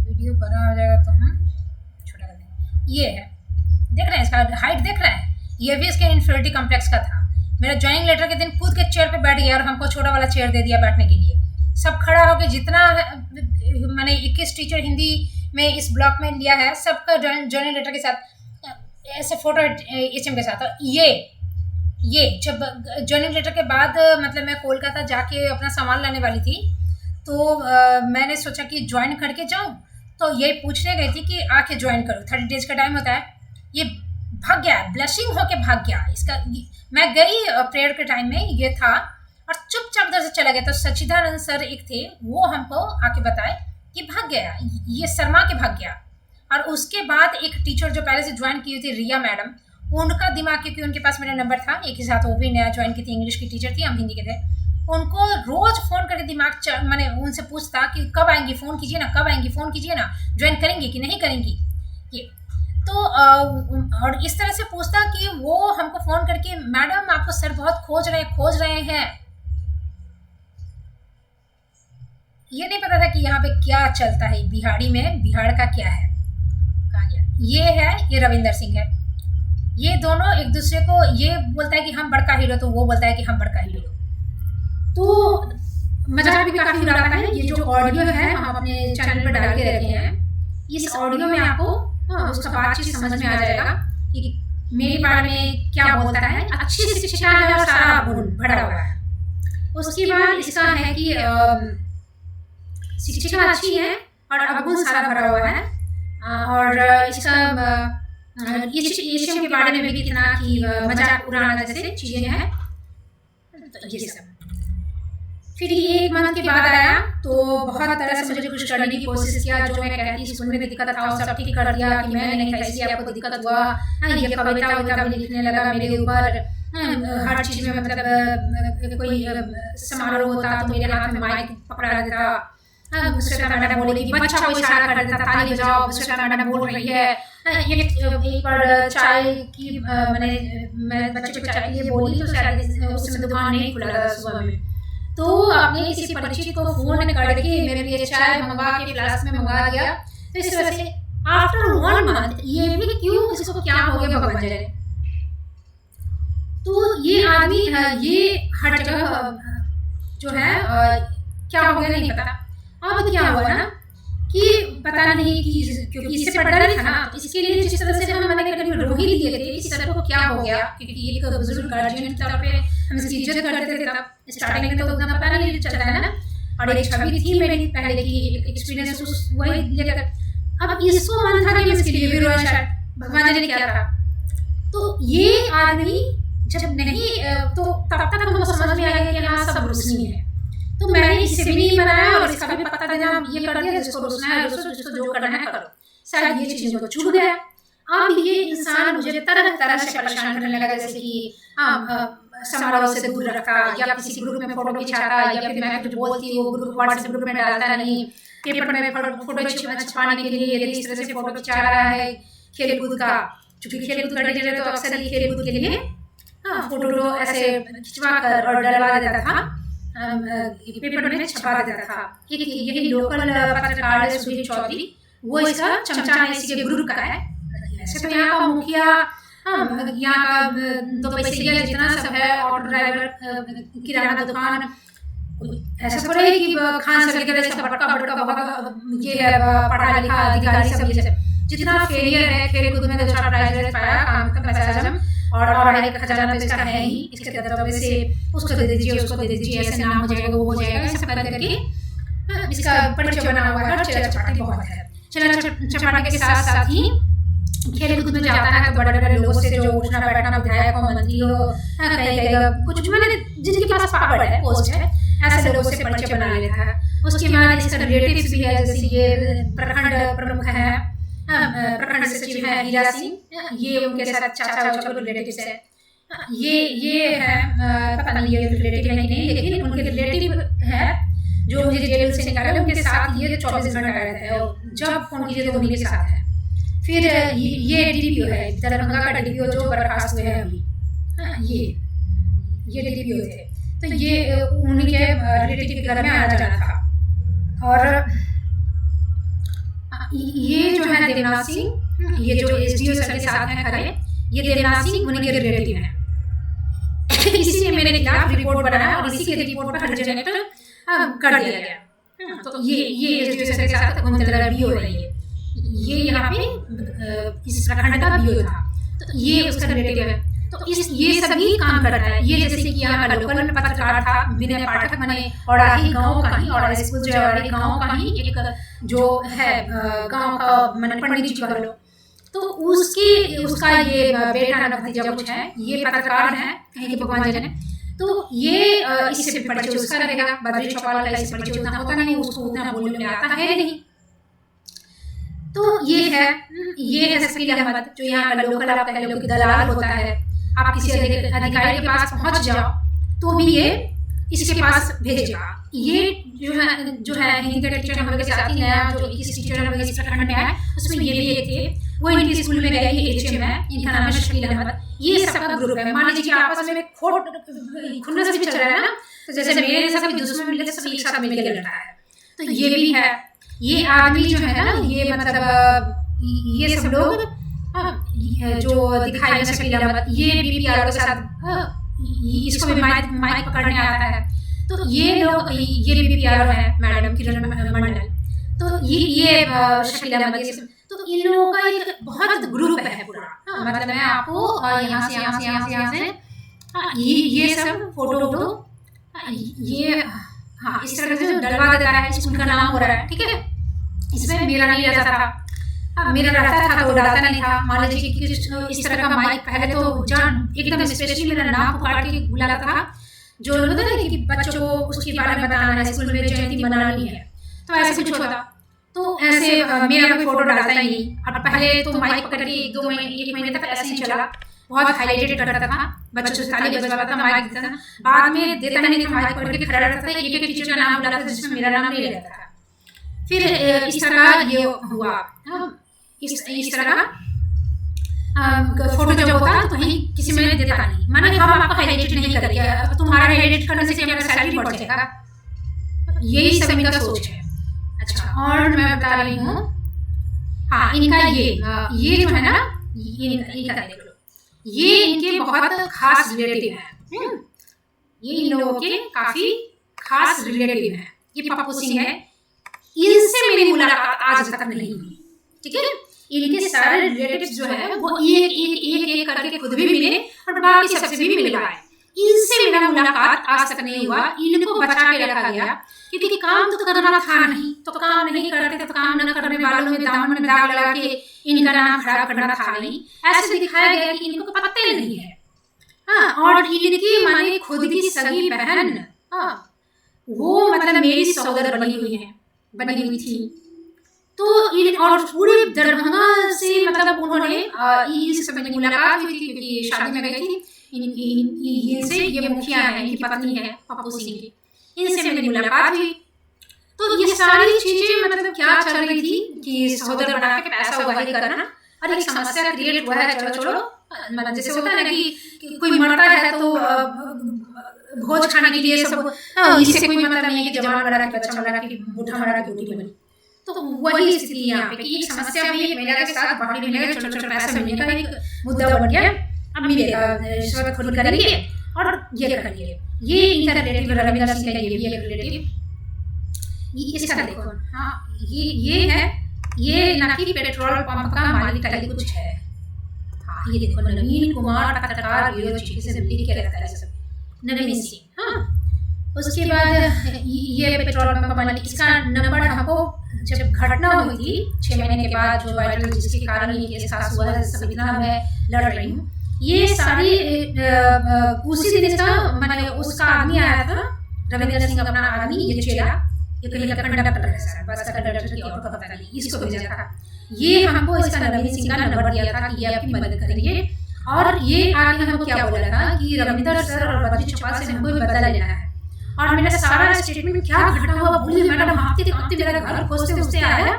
वीडियो बड़ा हो जाएगा तो हम छोटा कर देंगे। ये है, देख रहे हैं इसका हाइट, देख रहे हैं। ये भी इसके इन्फीरियरिटी कॉम्प्लेक्स का था। मेरा ज्वाइनिंग लेटर के दिन कूद के चेयर पे बैठ गया और हमको छोटा वाला चेयर दे दिया बैठने के लिए। सब खड़ा होकर, जितना मैंने 21 टीचर हिंदी में इस ब्लॉक में लिया है, सबका ज्वाइनिंग लेटर के साथ ऐसे फोटो एचएम के साथ। और ये जब ज्वाइनिंग लेटर के बाद मतलब मैं कोलकाता जाके अपना सामान लाने वाली थी, तो मैंने सोचा कि ज्वाइन करके जाऊँ। तो ये पूछने गई थी कि आके ज्वाइन करो, 30 डेज का टाइम होता है। ये भाग गया, ब्लशिंग होके भाग गया। इसका मैं गई प्रेयर के टाइम में, ये था, और चुपचाप उधर से चला गया। तो सच्चिदानंद सर एक थे, वो हमको आके बताए कि भाग गया, ये शर्मा के भाग गया। और उसके बाद एक टीचर जो पहले से ज्वाइन की हुई थी, रिया मैडम, उनका दिमाग, क्योंकि उनके पास मेरा नंबर था, एक ही साथ वो भी नया ज्वाइन की थी, इंग्लिश की टीचर थी, हम हिंदी के थे। उनको रोज फ़ोन करके दिमाग मैंने उनसे पूछता कि कब आएंगी, फ़ोन कीजिए ना, कब आएंगी, फ़ोन कीजिए ना, ज्वाइन करेंगी कि नहीं करेंगी ये। तो और इस तरह से पूछता कि वो हमको फ़ोन करके, मैडम आपको सर बहुत खोज रहे हैं। ये नहीं पता था कि यहाँ पे क्या चलता है बिहाड़ी में, बिहाड़ का क्या है। कहाँ गया? ये रविंदर सिंह है। ये दोनों एक दूसरे को, ये बोलता है कि हम बड़का हीरो, तो वो बोलता है कि हम बड़का हीरो। तो मजाक भी काफ़ी उड़ाता है। ये जो ऑडियो है हम अपने चैनल पर डाल के रखे हैं, इस ऑडियो में आपको उसका बातचीत समझ में आ जाएगा कि मेरे बारे में क्या बोलता है। अच्छी शिक्षा है और सारा गुण भरा हुआ है। उसके बाद इसका है कि शिक्षा अच्छी है और अवगुण सारा भरा हुआ है। और इसका एशियम के बारे में भी कितना कि मजाक उड़ाना जैसे चीज़ें हैं। तो ये सब फिर ये 1 मंथ के बाद आया, तो बहुत तरह से मुझे कुछ करने की कोशिश किया। जो मैं कहती स्कूल में दिक्कत था वो सब ठीक कर दिया कि मैं नहीं था इसलिए आपको दिक्कत हुआ। ये कविता भी लिखने लगा मेरे ऊपर। हर चीज़ में मतलब कोई समारोह होता तो मेरे हाथ में माइक पकड़ा देता। श्वेता मैडम बोलेगी, बच्चा को इशारा कर देता, ताली बजाओ, श्वेता मैडम बोल रही है। एक बार चाय की मैं बच्चे को चाय के लिए बोली, तो शायद उस समय दुकान नहीं खुला था सुबह में, तो आपने किसी परिचित को फोन करके मेरे लिए चाय मंगवा के फ्लास्क में मंगवा दिया। तो इस वजह से आफ्टर 1 मंथ, ये भी क्यों, इसको क्या हो गया भगवान जाने। तो ये आदमी ये हर जगह जो है क्या हो गया नहीं पता। अब क्या हुआ ना कि पता नहीं कि क्योंकि इससे पढ़ा नहीं था ना, तो इसके लिए जिस तरह से हम मैंने कभी रोही दिए थे इस तरह को क्या हो गया, क्योंकि एक बुजुर्ग गार्जियन के तौर पे हम इसकी इज्जत करते थे। तब स्टार्टिंग में तो उतना पता नहीं चलता है ना, और एक छवि थी मेरी पहले की एक्सपीरियंस वही लेकर। अब इसको मन था कि इसके लिए भी रोया, शायद भगवान ने क्या था। तो ये आदमी जब नहीं, तो तब तक हमको समझ में आया कि हाँ सब रुस्नी है। तो मैंने इसे भी नहीं बनाया और इसका भी पता देना ये कर दिया, जिसको रुसना है जिसको जो करना है करो। शायद ये चीज़ को छूट गया। अब ये इंसान मुझे तरह तरह से परेशान करने लगा, जैसे कि समारोह से दूर रखा, या किसी ग्रुप में फोटो खिंचाता, या फिर मैं कुछ बोलती वो ग्रुप व्हाट्सएप ग्रुप में डालता नहीं, पेपर में फोटो छुपाने के लिए यदि इस तरह से फोटो खिंचा रहा है खेल कूद का, चूँकि खेल कूद करने के लिए तो अक्सर ही खेल कूद के लिए फोटो ऐसे खिंचवा कर और डलवा देता था, पेपर में छपा देता था। यही लोकल पत्रकार है सुधीर चौधरी, वो इसका चमचा है, इसी के ग्रुप का है। ऐसे तो यहाँ का मुखिया, यहाँ का 2 पैसे जितना सब है, ऑटो ड्राइवर, किराना दुकान, ऐसा थोड़ा है कि खान से लेकर इसका बड़का ये है पढ़ा लिखा अधिकारी सब, ये सब जितना फेलियर है खेल कूद में 2-4 प्राइज पाया, काम का पैसा और एक खजाना तो इसका है ही, इसके दबदबे से उसको दे दीजिए, उसको दे दीजिए, ऐसे नाम हो जाएगा वो हो जाएगा, ऐसा कर करके इसका परिचय बना हुआ है। चला चपाटी बहुत है। चला चपाटी के साथ साथ ही खेल कूद में जाता है तो बड़े बड़े लोगों से जो उठना बैठना, विधायक हो, मंत्री हो, कहीं कुछ मैंने जिनके पास पावर है, पोस्ट है, ऐसे लोगों से परिचय बना लेता है। उसके बाद इसका रिलेटिव्स भी है, जैसे ये प्रखंड प्रमुख है, प्रखंड सचिव है हीरा सिंह, ये उनके साथ चाचा वाचा रिलेटिव्स है। ये है पता नहीं ये रिलेटिव है कि नहीं, लेकिन उनके रिलेटिव है जो मुझे जेल से निकाले, उनके साथ ये 24 घंटा रहता है, जब फोन कीजिए तो उन्हीं के साथ है। फिर ये डीपीओ है, दरभंगा का डीपीओ जो बर्खास्त हुए हैं अभी, ये डीपीओ थे, तो ये उनके रिलेटिव के घर में आना जाना था। और ये जो है देवनाथ सिंह, ये जो एसडीओ सर के साथ हैं खड़े, ये देवनाथ सिंह उनके रिलेटिव हैं। इसी ने मेरे खिलाफ रिपोर्ट बनाया और इसी के रिपोर्ट पर हर्जनेटर कर दिया गया। तो ये एसडीओ सर के साथ गुमतला बीओ है, ये यहाँ पे इस प्रखंड का बीओ था, तो ये उसका रिलेटिव है। तो ये सभी काम करता है। ये जैसे कि यहाँ का लोकल पत्रकार था विनय पाठक, मैंने औड़ाही गांव का ही, और स्कूल जो औड़ाही गांव का ही एक जो है गांव का मैंने पंडित जी का लोग, तो उसका ये बेटा ना भतीजा कुछ है, ये पत्रकार है कहीं के भगवान जाने। तो ये इससे परिचय उसका रहेगा, बद्री चौपाल का इससे परिचय उतना होता नहीं, उसको उतना बोलने में आता है नहीं। तो ये है शकील अहमद, जो यहाँ का लोकल आप कह लो कि दलाल होता है। आप किसी अधिकारी के पास पहुंच जाओ तो भी ये इसके पास भेजेगा। ये जो है हिंदी का टीचर हम लोग के साथ ही नया जो इस टीचर हम लोग इस प्रखंड में आए, उसमें ये भी एक थे, वो इनके स्कूल में गए, ये HM है, इनका नाम है शकील अहमद। ये सबका ग्रुप है। मान लीजिए कि आपस में खुन्नस भी चल रहा है ना, तो जैसे मेरे सब दुश्मन मिलकर सब एक साथ मिलकर लड़ रहा है, तो ये भी है। ये आदमी जो है ना, ये मतलब ये सब लोग जो दिखाई में शकील अहमद, ये BPRO के साथ इसको भी माइक पकड़ने आता है। तो ये लोग, ये BPRO है मैडम किरण मंडल, तो ये शकील अहमद, तो इन लोगों का एक बहुत ग्रुप है पूरा। मतलब मैं आपको यहाँ से ये सब फोटो ये इस तरह से जो डलवा देता है, स्कूल का नाम हो रहा है, ठीक है। इसमें मेरा नहीं रहता था, मेरा रहता था तो डालता नहीं था। मान लीजिए कि इस तरह का माइक पहले तो एकदम स्पेशली मेरा नाम पुकार के बुलाता था, जो होता है कि बच्चों को उसके बारे में बताना है, स्कूल में जयंती मनानी है, तो ऐसे कुछ होता। तो ऐसे मेरा कोई फोटो डालता ही नहीं। और पहले तो माइक पकड़ के 1 महीने तक ऐसे ही चला, बहुत हाईलाइटेड करता था, बच्चों से ताली बजवाता था, माइक देता था। बाद में देता नहीं था, माइक पकड़ के खड़ा रहता था, एक टीचर का नाम बुलाता था जिसमें मेरा नाम नहीं रहता था। फिर इस तरह ये हुआ, इस तरह का फोटो जब होता तो कहीं किसी में देता नहीं, माने हम आपको हाईलाइट नहीं करेंगे, तुम्हारा हाईलाइट करने से मेरा सैलरी बढ़ जाएगा, यही सब इनका सोच है। अच्छा, और मैं बता रही हूँ, हाँ, इनका ये जो है ना, इनका देख लो, ये इनके बहुत खास रिलेटिव है। ये इन लोगों के काफी खास रिलेटिव है। ये पप्पू सिंह है, इनसे मेरी मुलाकात आज तक नहीं हुई, ठीक है। इनके सारे रिलेटिव्स जो है वो एक करके खुद भी मिले और बाकी सबसे भी मिल पाए। इनसे मेरा मुलाकात आज तक नहीं हुआ। इनको बचा के रखा गया क्योंकि काम तो करना था नहीं, तो काम नहीं करते तो काम न करने वालों में दामन में दाग लगा के इनका नाम खराब करना था नहीं। ऐसे दिखाया गया कि इनको पता ही नहीं है। हाँ, और इनकी माने खुद की सगी बहन, हाँ, वो मतलब मेरी सौदर बनी हुई थी। तो इन और पूरे दरभंगा से मतलब उन्होंने इस समय मुलाकात हुई थी क्योंकि शादी में गई थी। इनसे, ये मुखिया है, इनकी पत्नी है पप्पू सिंह की, इनसे मेरी मुलाकात हुई। तो ये सारी चीजें मतलब क्या चल रही थी कि सहोदर बना के पैसा उगाही करना, और एक समस्या क्रिएट हुआ है। चलो छोड़ो, मतलब जैसे होता है ना कि कोई मरता है तो भोज खाने के लिए सब, इससे कोई मतलब नहीं है कि जवान मरा के बच्चा मरा के बूढ़ा मरा के बूढ़ी बनी। तो वही स्थिति यहाँ पे कि एक समस्या भी एक महिला के साथ बाहरी महिला के छोटे पैसे मिलने का एक मुद्दा बन गया। अब मिलेगा, रिश्वत खुद करेंगे और ये करेंगे। ये इनका रिलेटिव रविंदर सिंह का ये भी एक रिलेटिव, इसका देखो, हाँ, ये है, ये ना कि पेट्रोल पंप का मालिक का कुछ है। हाँ, ये देखो, नवीन कुमार पत्रकार ब्यूरो चीफ से लिख के रखता है सब, नवीन सिंह। हाँ, उसके बाद ये पेट्रोल पंप का मालिक, इसका नंबर हमको जब घटना हुई थी 6 महीने के बाद, जो वायरल, जिसके कारण ये केस हुआ है, सब इतना मैं लड़ रही हूँ, ये सारी उसी दिन इसका मैंने उसका आदमी आया था, रविंदर सिंह अपना आदमी, ये चेला, ये कहीं का कंडक्टर है सर, बस का कंडक्टर की और पता नहीं, इसको भेजा था। ये हमको इसका नवीन सिंह का नंबर दिया था कि ये आपकी मदद करेंगे, और ये आगे हमको क्या बोला था कि रविंदर सर और बद्री चौपाल से हमको बदला लेना है। और मेरा सारा स्टेटमेंट क्या घटना हुआ बोलिए मैडम, हाँफते कांपते मेरा घर खोजते उससे आया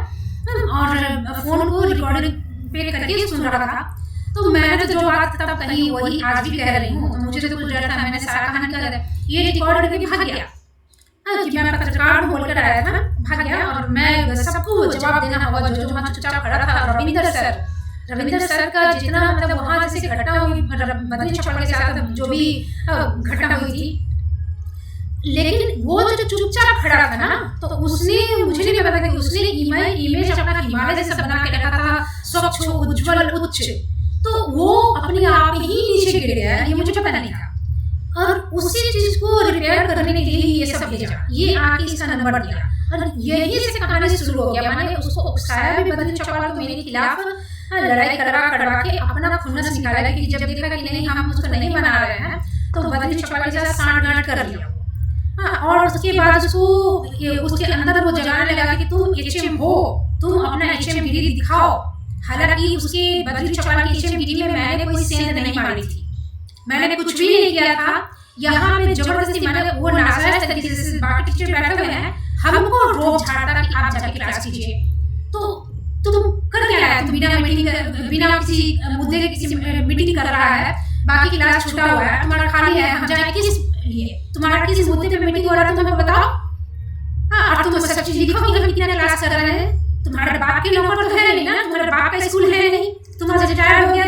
और फोन को रिकॉर्डिंग पे करके सुन रहा था। तो मैंने तो जो बात तब कही वही आज भी कह रही हूँ। तो मुझे तो कुछ डर था, मैंने सारा कहानी कह रहा, ये रिकॉर्ड करके भाग गया। हाँ, कि मैं पत्रकार बोलकर आया था, भाग गया, और मैं सबको जवाब देना होगा जो वहाँ चुपचाप खड़ा था। रविंदर सर का जितना मतलब वहाँ जैसे घटना हुई, बद्री चौपाल के साथ जो भी घटना हुई थी, लेकिन वो जो चुपचाप खड़ा था ना, तो उसने, मुझे नहीं पता कि उसने इमेज अपना हिमालय जैसा बना के रखा था, स्वच्छ उज्जवल उच्च, तो वो अपने आप ही नीचे गिर गया, ये मुझे पता नहीं था। और उसी चीज को रिपेयर करने के लिए ये सब भेजा, ये आके इसका नंबर दिया, और यही से कहानी शुरू हो गया। मैंने उसको उकसाया भी बद्री चौपाल को मेरे खिलाफ लड़ाई करवा के अपना खुन्नस निकाला कि जब देखा कि नहीं हम उसको नहीं बना रहे हैं, तो बद्री चौपाल के साथ सांठ-गांठ कर लिया। हाँ, और उसके बाद उसके अंदर वो जगाने लगा कि तुम HM हो, तुम अपना HMDD दिखाओ। हालांकि उसके बद्री चौपाल की HMDD में मैंने कोई सेंध नहीं मारी थी, मैंने कुछ भी नहीं किया था। यहाँ पे जबरदस्ती मैंने वो नाजायज तरीके से बाकी टीचर बैठे हुए हैं, हमको रोक झाड़ता कि आप जाके क्लास कीजिए। तो तुम कर क्या रहा है? तुम बिना किसी मुद्दे के किसी मीटिंग कर रहा है, बाकी क्लास छूटा हुआ है, तुम्हारा खाली है, हम जाए किस लिए? तुम्हारा किस मुद्दे पे मीटिंग हो रहा है तुम हमें बताओ। हाँ, और तुम सब चीज लिखो कि हम कितना क्लास कर रहे हैं। तुम्हारे बाप के नौकर तो है नहीं ना, तुम्हारे बाप का स्कूल है नहीं, तुम्हारा रिटायर हो गया,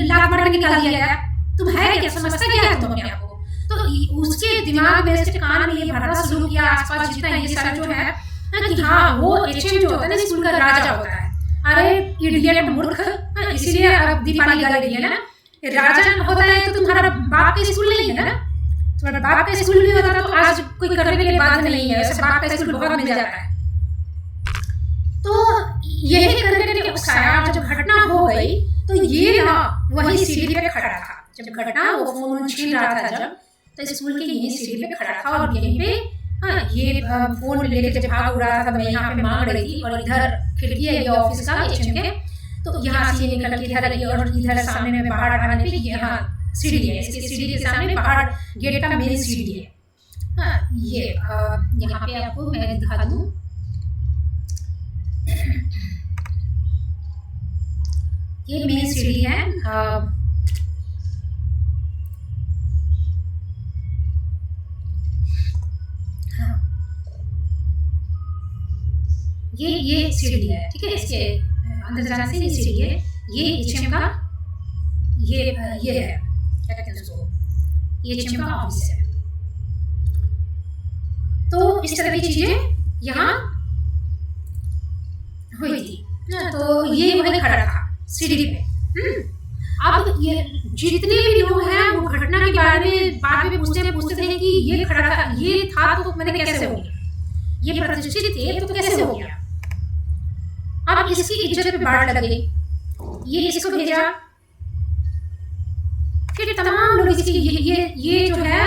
लात मार के निकाल दिया गया, तुम है क्या? समझता क्या है तुम अपने आप को? तो उसके दिमाग में उसके कान में ये भरना शुरू किया आसपास जितना ये सारा जो है कि हाँ वो HM जो होता है ना स्कूल का राजा होता है। अरे इडियट मूर्ख, इसीलिए अब दीपाली गाली दी है ना। राजा होता है तो तुम्हारा बाप का स्कूल नहीं है ना, तुम्हारा बाप का स्कूल भी होता तो आज कोई करने के लिए बात नहीं है, वैसे बाप का स्कूल बहुत मिल जाता है। तो यही करके उकसाया। जब घटना हो गई तो ये ना वही सीढ़ी पे खड़ा था, जब घटना वो फोन छीन रहा था जब, तो स्कूल के यही सीढ़ी पे खड़ा था और यहीं पे ये फोन लेके जब भाग रहा था, मैं यहाँ पे मांग रही थी और इधर खिड़की है ये ऑफिस का HM के, तो यहाँ से निकल के इधर और इधर सामने में बाहर आने पे यहाँ सीढ़ी है, इसकी सीढ़ी के सामने बाहर गेट का मेन सीढ़ी है। हाँ, ये यहाँ पे आपको मैं दिखा दूँ, ये मेन सीढ़ी है। ये सीढ़ी है, ठीक है, इसके अंदर जाने से ये सीढ़ी है, ये HM का ये है क्या कहते हैं उसको, ये HM का ऑफिस है। तो इस तरह की चीजें यहाँ हुई थी। तो ये वही खड़ा था सीढ़ी पे। अब ये जितने भी लोग हैं वो घटना के बारे में बाद में पूछते थे कि ये खड़ा था, ये था तो मैंने कैसे हो गया, ये प्रतिष्ठित थे तो कैसे हो गया। अब इसकी इज्जत पे बाढ़ लग गई, ये इसको भेजा, फिर तमाम लोग इसकी ये जो है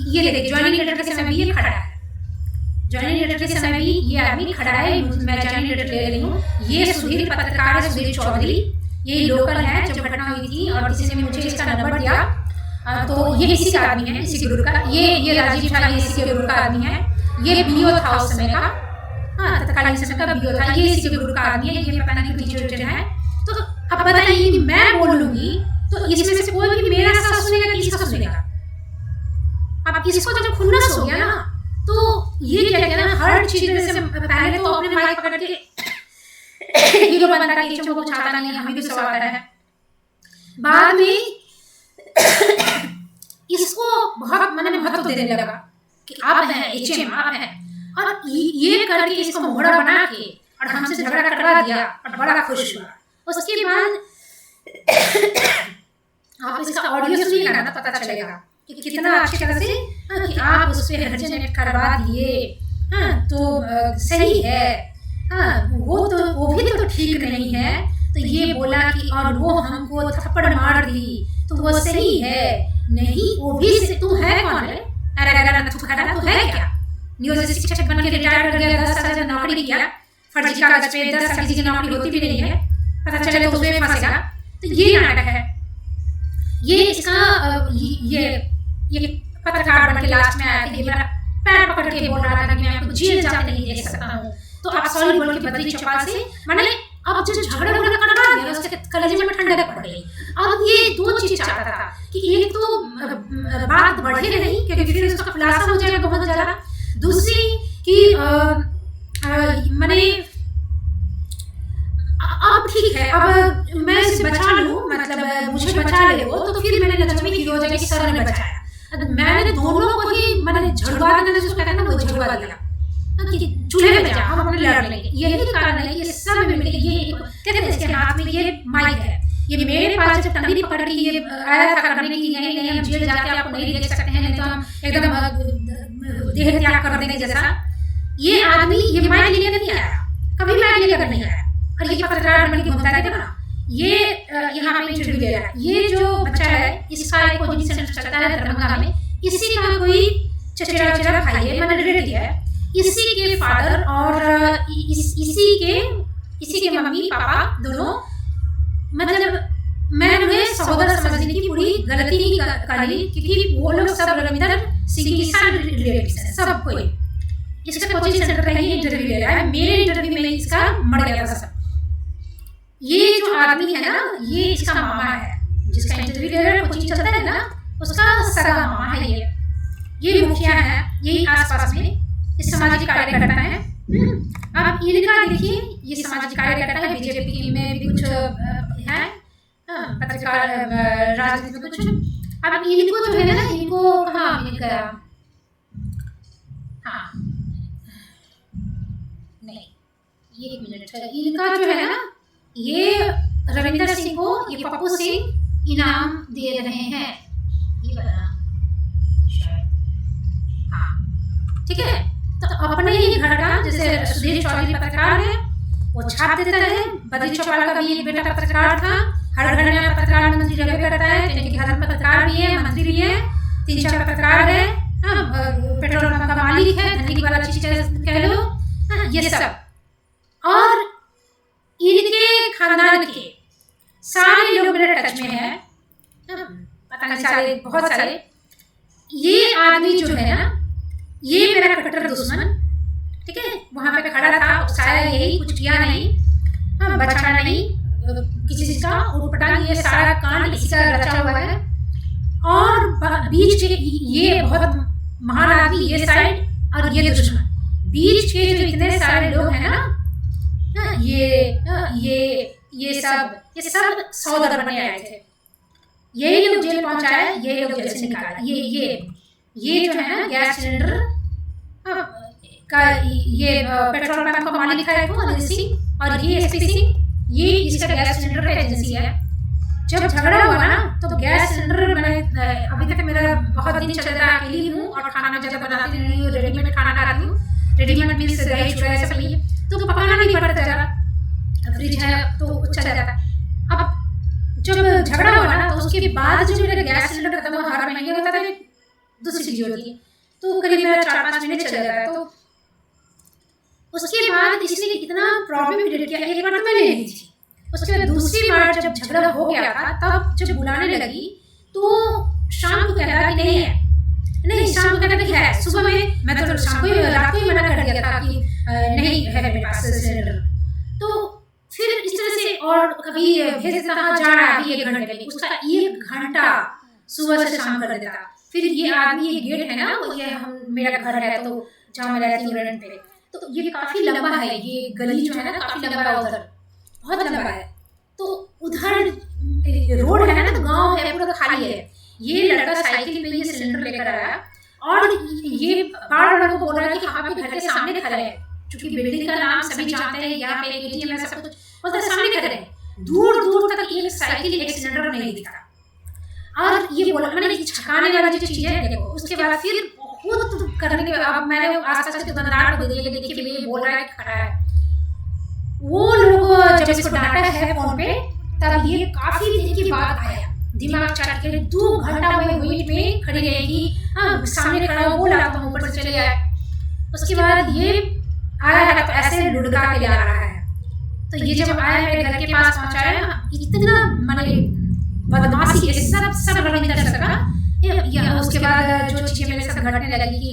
ये देखिए ज्वाइनिंग लेटर के समय भी ये खड़ा है, ज्वाइनिंग लेटर के समय भी ये आदमी खड़ा है। मैं ज्वाइनिंग लेटर ले रही हूँ, ये सुधीर पत्रकार है, सुधीर चौधरी, ये लोकल है। जब घटना हुई थी और किसी ने मुझे इसका नंबर दिया तो ये इसी का आदमी है, इसी के ग्रुप का। ये राजीव झा ये इसी के ग्रुप का आदमी है, ये BO था उस समय का, हाँ तत्कालीन समय का BO था, ये इसी के ग्रुप का आदमी है। ये पता नहीं टीचर है। तो अब बताइए कि मैं बोलूंगी तो इसमें से कोई भी मेरा साथ सुनेगा कि इसका सुनेगा। अब इसको जब खुन्नस हो गया ना तो ये क्या कहना, हर चीज से पहले तो अपने माइक पकड़ के हीरो बनता है, HM को कुछ आता नहीं, हमें भी सब आता है। बाद में इसको बहुत मैंने महत्व देने लगा कि आप हैं HM, आप हैं, और ये करके इसको मोहरा बना के और हमसे झगड़ा करवा दिया और बड़ा खुश हुआ। उसके बाद आप इसका ऑडियो सुनिएगा ना, पता चलेगा कि कितना अच्छी तरह से कि आप उस पर हर्जनेट करवा दिए। हाँ तो सही है, हाँ वो भी तो ठीक नहीं है। तो ये बोला कि और वो हमको थप्पड़ मार दी तो वो सही है नहीं, वो भी तुम है कौन है? अरे तू है क्या? न्यूज शिक्षक बन के रिटायर कर गया, 10 साल नौकरी किया, फर्जी कागज पे 10 साल की नौकरी होती भी नहीं है, पता चले तो उसमें फंसेगा। तो ये नाटक है। ये इसका ये पत्रकार बन के लास्ट में आया था, ये मेरा पैर पकड़ के बोल रहा था कि मैं आपको जेल जाते नहीं देख सकता हूँ। तो आप सॉरी बोल के बद्री चौपाल से मैंने अब जो झगड़ा करवा दिया उसके कलेजे में ठंडक पड़ गई। अब ये दो चीज चाहता था कि एक तो बात बढ़े नहीं क्योंकि फिर उसका खुलासा हो जाएगा बहुत ज्यादा, दूसरी कि मैंने अब ठीक है, अब मैं इसे बचा लूं, मतलब मुझे बचा ले वो, तो फिर मैंने नजर में हीरो हो जाएगा कि सर ने बचाया। मैंने दोनों को ही मैंने झड़वा देना जिसको कहते हैं ना, वो झड़वा दिया कि चूल्हे में जा, हम अपने लड़ लेंगे। यही कारण है कि सब मिलकर ये कहते हैं इसके हाथ में ये माइक है, ये मेरे पास जब टंगड़ी पकड़ के ये आया था करने की नहीं नहीं हम जेल जाके आपको नहीं देख सकते हैं, नहीं तो हम एकदम देह त्याग कर देंगे जैसा। ये आदमी ये माइक लेकर नहीं आया, कभी माइक लेकर नहीं आया। और ये पत्रकार बन के घूमता था ना, ये यहाँ पे इंटरव्यू ले रहा है। ये जो बच्चा है इसका एक कोचिंग सेंटर चलता है दरभंगा में, इसी का कोई चचेरा भाई है, मैंने रेट दिया है। इसी के फादर और इसी के मम्मी पापा दोनों, मतलब मैं उन्हें सहोदर समझने की पूरी गलती ही कर ली, क्योंकि वो लोग सब रविंदर सिंह के साथ रिलेटिव्स हैं, सब कोई। इसका कोचिंग सेंटर का ही इंटरव्यू ले रहा है, मेरे इंटरव्यू में इसका मर गया था सब। ये जो आदमी है ना, ये इसका मामा है, जिसका इंटरव्यू ले रहा है, कोचिंग चलता है ना, उसका सगा मामा है ये मुखिया है, यही आसपास में ये सामाजिक कार्य करता है। अब इनका देखिए, ये सामाजिक कार्य करता है, बीजेपी में भी कुछ है, पत्रकार राजनीति में कुछ। अब इनको जो है ना, इनको कहाँ इनका, हाँ नहीं, ये 1 मिनट है, इनका जो है ना, ये रविंदर सिंह को ये पप्पू सिंह इनाम दे रहे हैं, ये बता शायद, हाँ ठीक है। तो अपने ही घर का, जैसे सुधीर चौधरी पत्रकार है, वो छाप देता है। बद्री चौपाल का भी एक बेटा पत्रकार था, हर घर में पत्रकार मंत्री रह करता है, इनके घर में पत्रकार भी है, मंत्री भी है, 3-4 पत्रकार है, पेट्रोल पंप का मालिक है, धनी वाला चीज कह लो, ये सब। और इनके खानदान के सारे लोग मेरे टच में है, पता नहीं सारे, बहुत सारे। ये आदमी जो है ना, ये मेरा कट्टर दुश्मन, ठीक है, वहां पे खड़ा था, शायद यही कुछ किया नहीं, बचा नहीं किसी चीज का, उठपटांग ये सारा कांड इसी का रचा हुआ है। और बीच के ये बहुत महान आदमी, ये साइड और ये दुश्मन, बीच के जो इतने सारे लोग हैं ना, ये सब सौदर बने आए थे। यही लोग जेल पहुंचाया, यही लोग जेल से निकाला। ये जो है ना, गैस सिलेंडर का ये पेट्रोल पंप का मालिक है वो अनिल सिंह, और ये एसपी सिंह, ये इसका गैस सिलेंडर का एजेंसी है। जब झगड़ा हुआ ना, तो गैस सिलेंडर मैंने अभी तक मेरा बहुत दिन चल रहा, अकेली हूँ और खाना ज़्यादा बनाती नहीं हूँ, रेडीमेड खाना खाती हूँ। रेडीमेड मीन्स दही चूड़ा ऐसा नहीं, तो पकाना नहीं पड़ता ज़्यादा, फ्रिज है तो चल जाता। अब जब झगड़ा हुआ ना, तो उसके बाद जो मेरा गैस सिलेंडर खत्म हुआ, हर महीने होता था, दूसरी चीज़ होती है, तो करीब मेरा 4-5 महीने चल जाता है। तो उसके बाद इसने इतना प्रॉब्लम क्रिएट किया, एक बार तो मैं ले ली थी, उसके बाद दूसरी बार जब झगड़ा हो गया था, तब जब बुलाने लगी तो शाम को कह रहा कि नहीं है, नहीं शाम को कहता कि है, सुबह में मैं तो शाम को रात को ही मना कर दिया था कि नहीं है मेरे पास सिलेंडर। तो फिर इस तरह से, और कभी भेज देता था, जा रहा है 1 घंटे में, उसका 1 घंटा सुबह से शाम कर देता। फिर ये आदमी, ये गेट है ना, वो ये हम मेरा घर है, तो जहाँ मैं रहती हूँ रेंट पे, तो ये काफ़ी लंबा है, ये गली जो है ना काफ़ी लंबा है, उधर बहुत लंबा है। तो उधर रोड है ना, तो गांव है पूरा खाली है। ये लड़का साइकिल पे ये सिलेंडर लेकर आया, और ये बार-बार को बोल रहा है कि हम आपके घर के सामने खड़े हैं, क्योंकि बिल्डिंग का नाम सभी जानते हैं, यहाँ पे एटीएम है, सब कुछ बोलता है, सामने खड़े हैं। दूर तक एक साइकिल, एक सिलेंडर नहीं दिखा। और ये बोला, मैंने छकाने वाला जो चीज़ है देखो, उसके बाद फिर बहुत करने के बाद मैंने आस-पास के दुकानदार को देखिए ये बोल रहा है कि खड़ा है। वो लोग जब इसको डांटा है फोन पे, तब ये काफ़ी देर के बाद आया, दिमाग चाट के 2 घंटा में वेट में खड़ी रहेगी, हाँ सामने खड़ा हो, बोला तो ऊपर से चले आए। उसके बाद ये आया है, तो ऐसे लुढ़का के ले आ रहा है। तो ये जब आया मेरे घर के पास पहुँचाया, इतना मैंने बदमाशी है, सब रविंदर सर का। उसके बाद जो चीज़ें मेरे साथ घटने लगी कि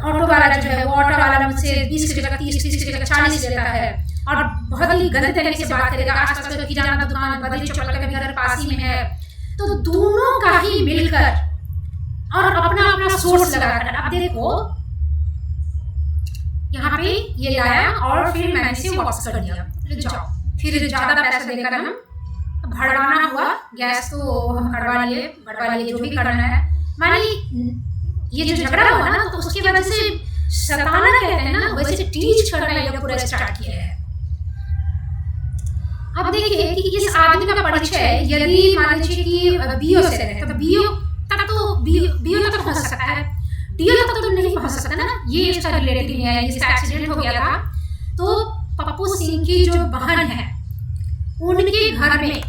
ऑटो वाला जो है, वो ऑटो वाला मुझसे 20 की जगह 30 की जगह 40 लेता है, और बहुत ही गलत तरीके से बात करेगा। आसपास में किराना दुकान, बद्री चौपाल का भी घर पास ही में है, तो दोनों का ही मिलकर और अपना अपना सोर्स लगाकर, अब देखो यहाँ पे ये लाया, और फिर मैंने इसे वापस कर दिया, जाओ। फिर ज़्यादा पैसा देकर हम भरवाना हुआ, गैस तो हम बढ़वा लिए, जो भी करना है। मानी ये जो झगड़ा हुआ ना, तो उसकी वजह से सताना कहते हैं ना, वैसे टीच करना ये पूरा स्टार्ट किया है। अब देखिए कि इस आदमी का परिचय यदि मान लीजिए कि बीओ से है, तो बीओ तक पहुंच सकता है, डीओ तक तो नहीं पहुंच सकता ना। ये इसका रिलेटिव है, इसका एक्सीडेंट हो गया था, तो पप्पू सिंह की जो बहन है, उनके घर में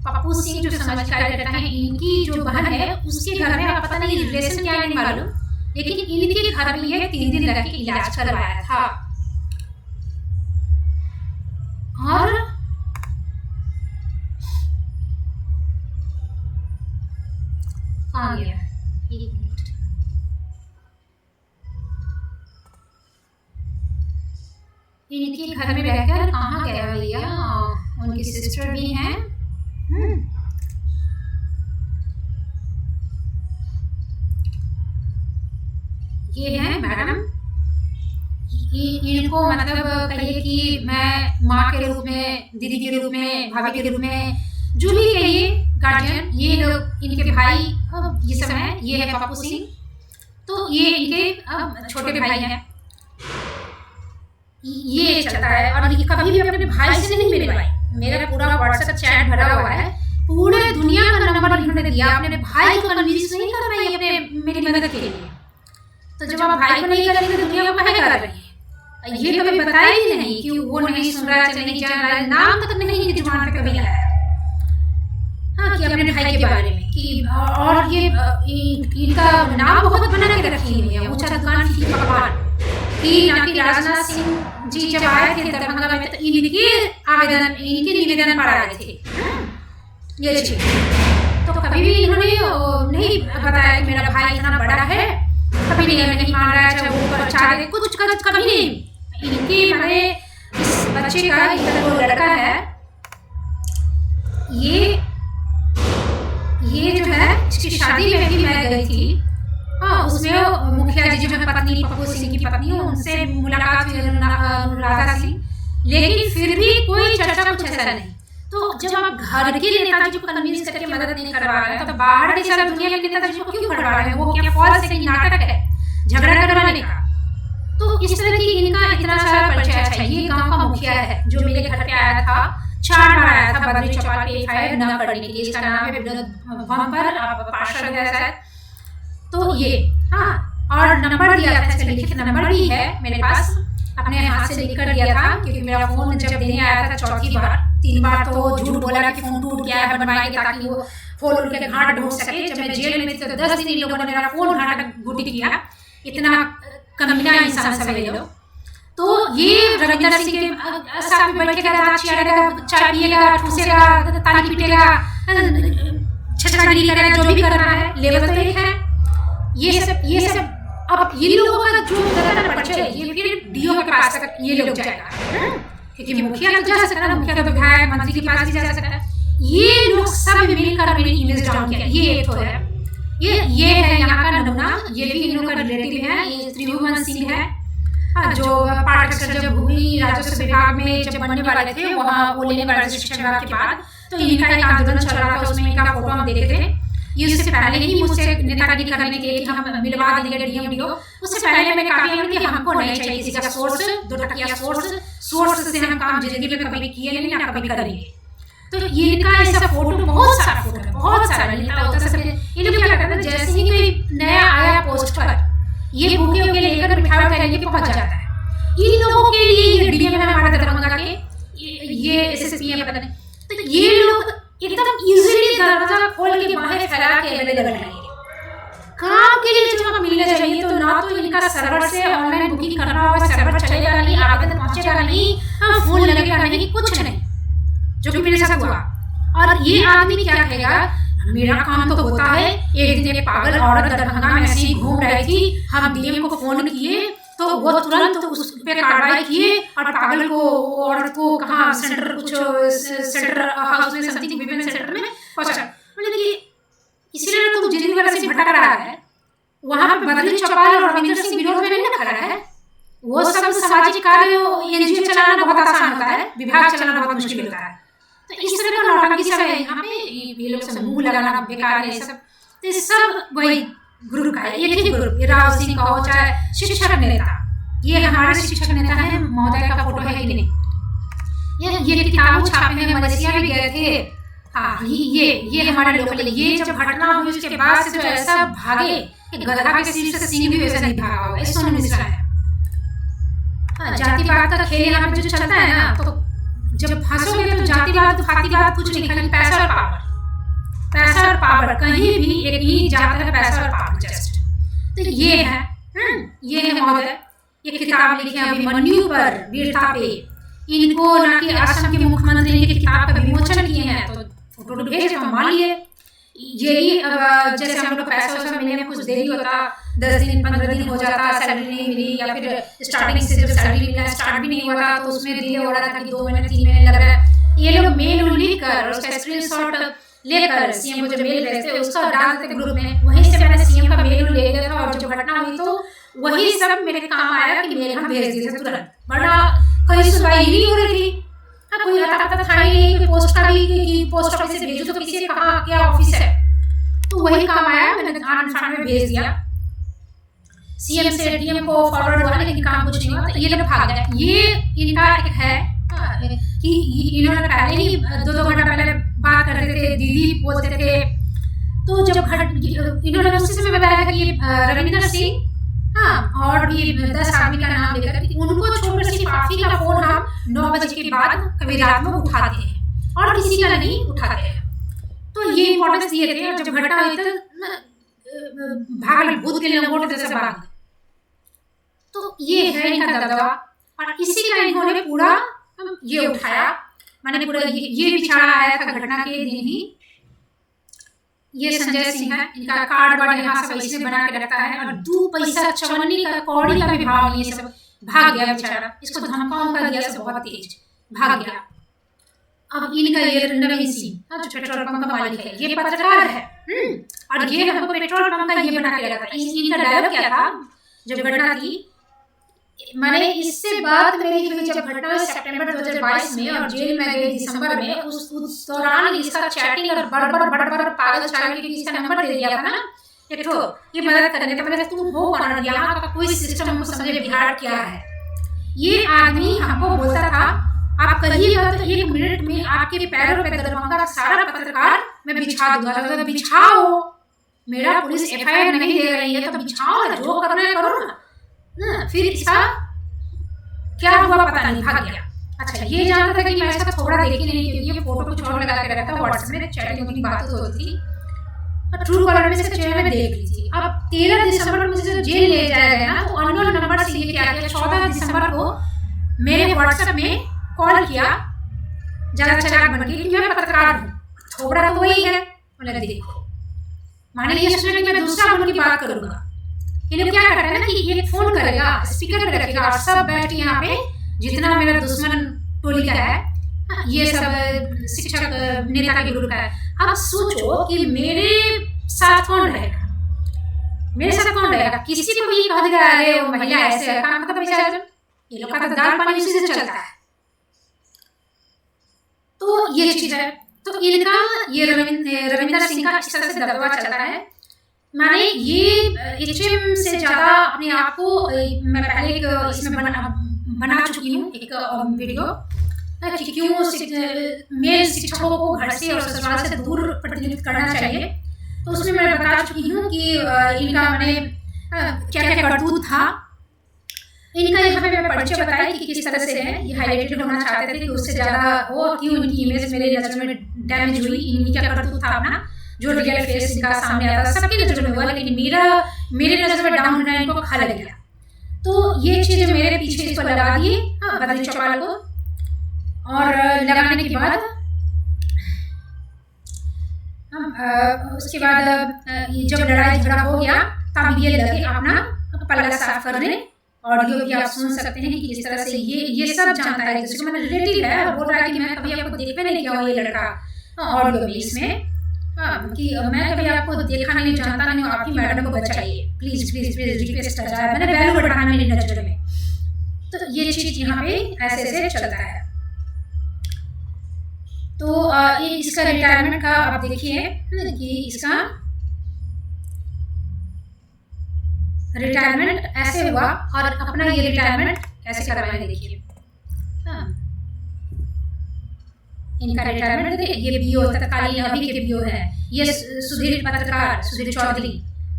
पप्पू सिंह जो समाज कार्यकर्ता है, इनकी जो बहन है, उसके घर में पता नहीं रिलेशन क्या है नहीं मालूम, लेकिन इनके घर में ये 3 दिन रह के इलाज करवाया था। और कहाँ गया, 1 मिनट, इनके घर में रहकर कहाँ गया भैया, उनकी सिस्टर भी हैं। ये है मैडम, इनको मतलब कहिए कि मैं माँ के रूप में, दीदी के रूप में, भाभी के रूप में, जो भी कहिए गार्जियन, ये लोग इनके भाई ये सब हैं। ये है पप्पू सिंह, तो ये इनके छोटे भाई हैं। ये चलता है और ये कभी भी अपने भाई से नहीं मिल पाए। मेरा पूरा व्हाट्सएप चैट भरा हुआ है, पूरे दुनिया का नंबर इन्होंने दिया, अपने भाई को कन्विंस नहीं कर पाई अपने मेरी मदद के लिए। तो जब आप भाई को नहीं करेंगे तो दुनिया को काहे कर रही है। ये कभी बताया ही नहीं कि वो नहीं सुन रहा है, नहीं जान रहा है, नाम तक नहीं जुबान पे कभी आया। हाँ, कि अपने भाई के बारे में कि और ये इनका नाम बहुत बना के रखी हुई है, ऊंचा दुकान की पकवान कि ना कि राजनाथ सिंह जी जब आए थे दरभंगा में तो इनके आवेदन, इनके निवेदन पर आए थे ये चीज। तो कभी भी इन्होंने नहीं बताया कि मेरा भाई इतना बड़ा है, कभी नहीं मान रहा है, चाहे वो प्रचार है, कुछ कभी नहीं। इनके हमारे इस बच्चे का, इधर वो लड़का है, ये जो है इसकी शादी में भी मैं गई थी। हाँ, उसमें मुखिया जी जो है पत्नी, पप्पू सिंह की पत्नी, उनसे मुलाकात हुई, अनुराधा सिंह, लेकिन फिर भी कोई चर्चा कुछ ऐसा नहीं। तो जब आप घर के नेताजी को कन्विंस करके मदद नहीं करवा रहे हैं तो बाहर के सारा दुनिया के नेताजी को क्यों करवा रहे हैं? वो क्या फॉल्स एक नाटक है झगड़ा करवाने का? तो इस तरह की इनका इतना सारा परिचय अच्छा। ये गांव का मुखिया है जो मेरे घर पे आया था, 4 बार आया था बद्री चौपाल पे एफआईआर न करने के लिए। इसका नाम है विनोद भंपर, पार्षद है शायद। तो ये हाँ, और नंबर दिया था, इसका लिखित नंबर भी है मेरे पास, अपने हाथ से लिख कर दिया था, क्योंकि मेरा फोन जब देने आया था 4थी बार, 3 बार तो झूठ बोला कि फोन टूट गया है, बनवाएंगे ताकि वो फोन उनके घाट ढूंढ सके। जब मैं जेल में थी तो 10 दिन इन लोगों ने मेरा फोन घाट घुटी किया, इतना कमीना इंसान सब ये लोग। तो ये रविंदर सिंह के साथ में बैठेगा, दांत चियारेगा, चाय पिएगा, ठूसेगा, ताली पीटेगा, छछागिरी करेगा, जो भी करना है, लेवल तो एक है। ये सब अब ये लोगों का जो गलत परिचय ये फिर डीओ के पास तक ये लोग जाएगा, क्योंकि मुखिया तो जा सकता है, मुखिया तो विधायक मंत्री के पास भी जा सकता है। ये लोग सब मिलकर मेरी इमेज डाउन किया। ये एक तो है, ये है यहाँ का नमूना, ये भी इन लोगों का रिलेटिव है, ये त्रिभुवन सिंह है। हाँ, जो पार्ट जब भूमि राजस्व विभाग में जब बनने वाले थे, वहाँ वो लेने वाले शिक्षा विभाग के बाद, तो इनका एक आंदोलन चल रहा था, उसमें इनका फोटो हम देखे थे। ये उससे पहले ही मुझसे नेतागिरी करने के लिए कि हम मिलवा देंगे डीएम डीओ, उससे पहले मैंने कहा कि हमको नहीं चाहिए किसी का सोर्स, 2 टकिया सोर्स से हम काम जिंदगी में कभी किए नहीं ना कभी करेंगे। तो इनका ऐसा फोटो, बहुत सारा फोटो है, बहुत सारा नेता होता सब। ये लोग क्या करते हैं, जैसे ही कोई नया आया पोस्ट पर, ये बुके उके लेकर मिठाई उठाई लेके पहुंच जाता है। इन लोगों के लिए ये डीएम है हमारे दरभंगा के, ये एसएसपी है पता नहीं, तो ये लोग एकदम इजीली दरवाजा खोल के बाहर फैला के अवेलेबल रहेंगे काम के लिए। जब आप मिलने चाहिए तो ना तो इनका सर्वर से ऑनलाइन बुकिंग करना होगा, सर्वर चलेगा नहीं, आवेदन पहुंचेगा नहीं, फोन लगेगा नहीं, कुछ नहीं, जो कि मेरे साथ हुआ। और ये आदमी क्या कहेगा, मेरा काम तो होता है। एक दिन एक पागल औरत दरभंगा में ऐसे ही घूम रही थी, हम डीएम को फोन किए तो वो तुरंत उस पे कार्रवाई किए और पागल को, औरत को कहाँ सेंटर, कुछ सेंटर हाउस में समथिंग विभिन्न सेंटर में पहुंचा। मतलब कि इसीलिए तो जिंदगी भर से भटक रहा है। वहाँ पे बद्री चौपाल और रविंदर सिंह विरोध में नहीं ना खड़ा है। वो सब सामाजिक कार्य एनजीओ चलाना बहुत आसान होता है, विभाग चलाना बहुत मुश्किल होता है। तो इस तरह का नौटंकी सब है यहाँ पे, ये लोग सब मुंह लगाना बेकार है सब। तो ये सब वही ग्रुप का है, एक ही ग्रुप, राव सिंह का हो चाहे शिक्षक नेता, ये हमारे शिक्षक नेता है, महोदय का फोटो है कि नहीं। ये किताबों छापे में मलेशिया भी गए थे। हाँ, ये हमारे लोकल, ये जब घटना हुई उसके बाद से जो ऐसा भागे, गधा के सिर से सिंह भी वैसा नहीं भागा होगा, इस सोनू मिश्रा है। हाँ, जातिवाद का खेल यहाँ पे जो चलता है ना, तो जब फंसोगे तो जातिवाद फातिवाद कुछ नहीं, खाली पैसा और पावर, पैसा और पावर, कहीं भी एक ही जाता है पैसा और पावर जस्ट। तो तो ये है ये है महोदय, ये किताब लिखे हैं अभिमन्यु पर, वीरता पे। इनको ना कि असम के मुख्यमंत्री ने किताब का विमोचन किए हैं, तो फोटो भेज हम मान लिए। यही जैसे हम लोग पैसा वैसा मिलने में कुछ देरी होता, 10 दिन 15 दिन हो जाता, सैलरी नहीं मिली, या फिर स्टार्टिंग से जब सैलरी मिला स्टार्ट भी नहीं हुआ था तो उसमें डिले हो रहा था कि 2 महीने 3 महीने लग रहा है। ये लोग मेल लिख कर उसका स्क्रीनशॉट लेकर सीएम को जो मेल भेजते उसका डाल देते ग्रुप में। वहीं से मैंने सीएम का मेल ले लिया था, और जब घटना हुई तो वही सब मेरे काम आया कि मेल हम भेज दिए थे तुरंत, वरना कहीं सुनवाई ही नहीं हो रही थी। कोई आता पता था ही नहीं कि पोस्ट का भी कि पोस्ट ऑफिस से भेजो तो किसी कहाँ क्या ऑफिस है, तो वही काम आया, मैंने थाने में भेज दिया। सीएम से डीएम को फॉरवर्ड हुआ लेकिन काम कुछ नहीं हुआ, तो ये लोग भाग गए। ये इनका एक है कि इन्होंने पहले ही 2-2 घंटा पहले बात करते थे, दीदी बोलते थे। तो जब इन्होंने उसी समय बताया था कि रविंदर सिंह और भी 10 आदमी का नाम लेकर उनको छोड़कर सिर्फ काफी का फोन हम 9 बजे के बाद कभी रात में उठाते हैं और किसी का नहीं उठाते हैं। तो ये इम्पोर्टेंस दिए थे, और जब घटना हुई तो भागल भूत के लंगोट जैसे भाग। तो ये है इनका दबदबा, और इसी का इन्होंने पूरा ये उठाया, मैंने पूरा ये बिछाड़ा आया था घटना के दिन ही। ये संजय सिंह है, इनका कार्ड वार्ड यहाँ सब ऐसे बना के रखता है, और 2 पैसा चवन्नी का कौड़ी का भी भाव नहीं, सब भाग गया बेचारा। इसको धमकाओं का दिया सब बहुत तेज भाग गया। अब इनका ये नवीन सिंह जो पेट्रोल पंप का मालिक है, ये पत्रकार है, और ये हमको पेट्रोल पंप का ये बना के रखा था। इनका डायलॉग क्या था जब घटना थी, मैंने इससे बात मेरी हुई जब घटना हुई सितंबर 2022 में, और जेल में गई दिसंबर में। उस दौरान इसका चैटिंग और बड़ पागल छागल के इसका नंबर दे दिया था ना एक ठो, ये मदद करने तो मैंने तुम हो कौन, यहाँ का कोई सिस्टम हमको समझे बिहार क्या है। ये आदमी हमको बोलता था आप कहिएगा तो 1 मिनट में आपके पैरों पे दरभंगा सारा पत्रकार मैं बिछा दूंगा। तो बिछाओ, मेरा पुलिस FIR नहीं दे रही है तो बिछाओ ना, जो करना है करो ना। फिर इसका क्या हुआ पता नहीं, भाग गया। अच्छा, ये जानता था कि मैं इसका थोड़ा देखी नहीं, क्योंकि ये फोटो कुछ और लगा के रखा था, व्हाट्सएप में चैटिंग की बात होती थी, और ट्रू कॉलर में इसका चेहरा में देख लीजिए। अब 13 दिसंबर को मुझे जेल ले जाया गया ना, तो अननोन नंबर से ये क्या किया, 14 दिसंबर को मेरे व्हाट्सएप में कॉल किया ज्यादा चलाक बन के कि मैं पत्रकार हूँ, थोड़ा तो वही है। बोले देखो, माने ये सोच कि मैं दूसरा बन की बात करूंगा। ये क्या करता है ना कि ये फोन करेगा, स्पीकर पे रखेगा, और सब बैठ यहाँ पे जितना मेरा दुश्मन टोली का है, ये सब शिक्षक नेता के ग्रुप का है। अब सोचो कि मेरे साथ कौन रहेगा, मेरे साथ कौन रहेगा, किसी को भी कह देगा अरे वो महिला ऐसे है, काम खत्म बेचारा। ये लोग का तो दाल पानी उसी से चलता है। तो ये चीज है। तो इनका ये रविंदर सिंह का इस तरह से दबदबा चलता है। माने ये HM से ज्यादा अपने आप को मैं पहले एक इसमें बना चुकी हूँ एक वीडियो कि क्यों मेल शिक्षकों को घर से और ससुराल से दूर प्रतिनिधित्व करना चाहिए। तो उसमें मैं बता चुकी हूँ कि इनका मैंने क्या क्या करतूत था इनका। यहाँ पे मैं परिचय बताई कि किस तरह से है, ये हाईलाइटेड होना चाहते थे कि उससे ज़्यादा हो, क्यों इनकी इमेज मेरे नज़र में डैमेज हुई, इनकी क्या करतूत था अपना जो रियल फेस इनका सामने आता है, सबकी नज़र में हुआ, लेकिन मेरे नज़र में डाउन होना इनको खा लग गया। तो ये चीज़ मेरे पीछे इसको लगा दिए बद्री चौपाल को, और लगाने के बाद उसके बाद जब लड़ाई झगड़ा हो गया तब ये लगे अपना पल्ला साफ करने। ऑडियो भी आप सुन सकते हैं कि किस तरह से ये सब जानता है, जिसको मैंने रिलेटिव है और बोल रहा है कि मैं कभी आपको देखा नहीं क्या ये लड़का ऑडियो भी इसमें कि मैं कभी आपको देखा नहीं, जानता नहीं, आपकी मैडम को बचाइए प्लीज प्लीज प्लीज, रिक्वेस्ट कर रहा है, मैंने वैल्यू बढ़ाना मेरी नजर में। तो ये चीज यहाँ पे ऐसे ऐसे चलता है। तो ये इसका रिटायरमेंट का आप देखिए कि इसका रिटायरमेंट ऐसे हुआ, और अपना ये रिटायरमेंट कैसे करवाएंगे देखिए। इनका रिटायरमेंट ये बीओ तत्कालीन अभी के बीओ है, ये सुधीर पत्रकार सुधीर चौधरी,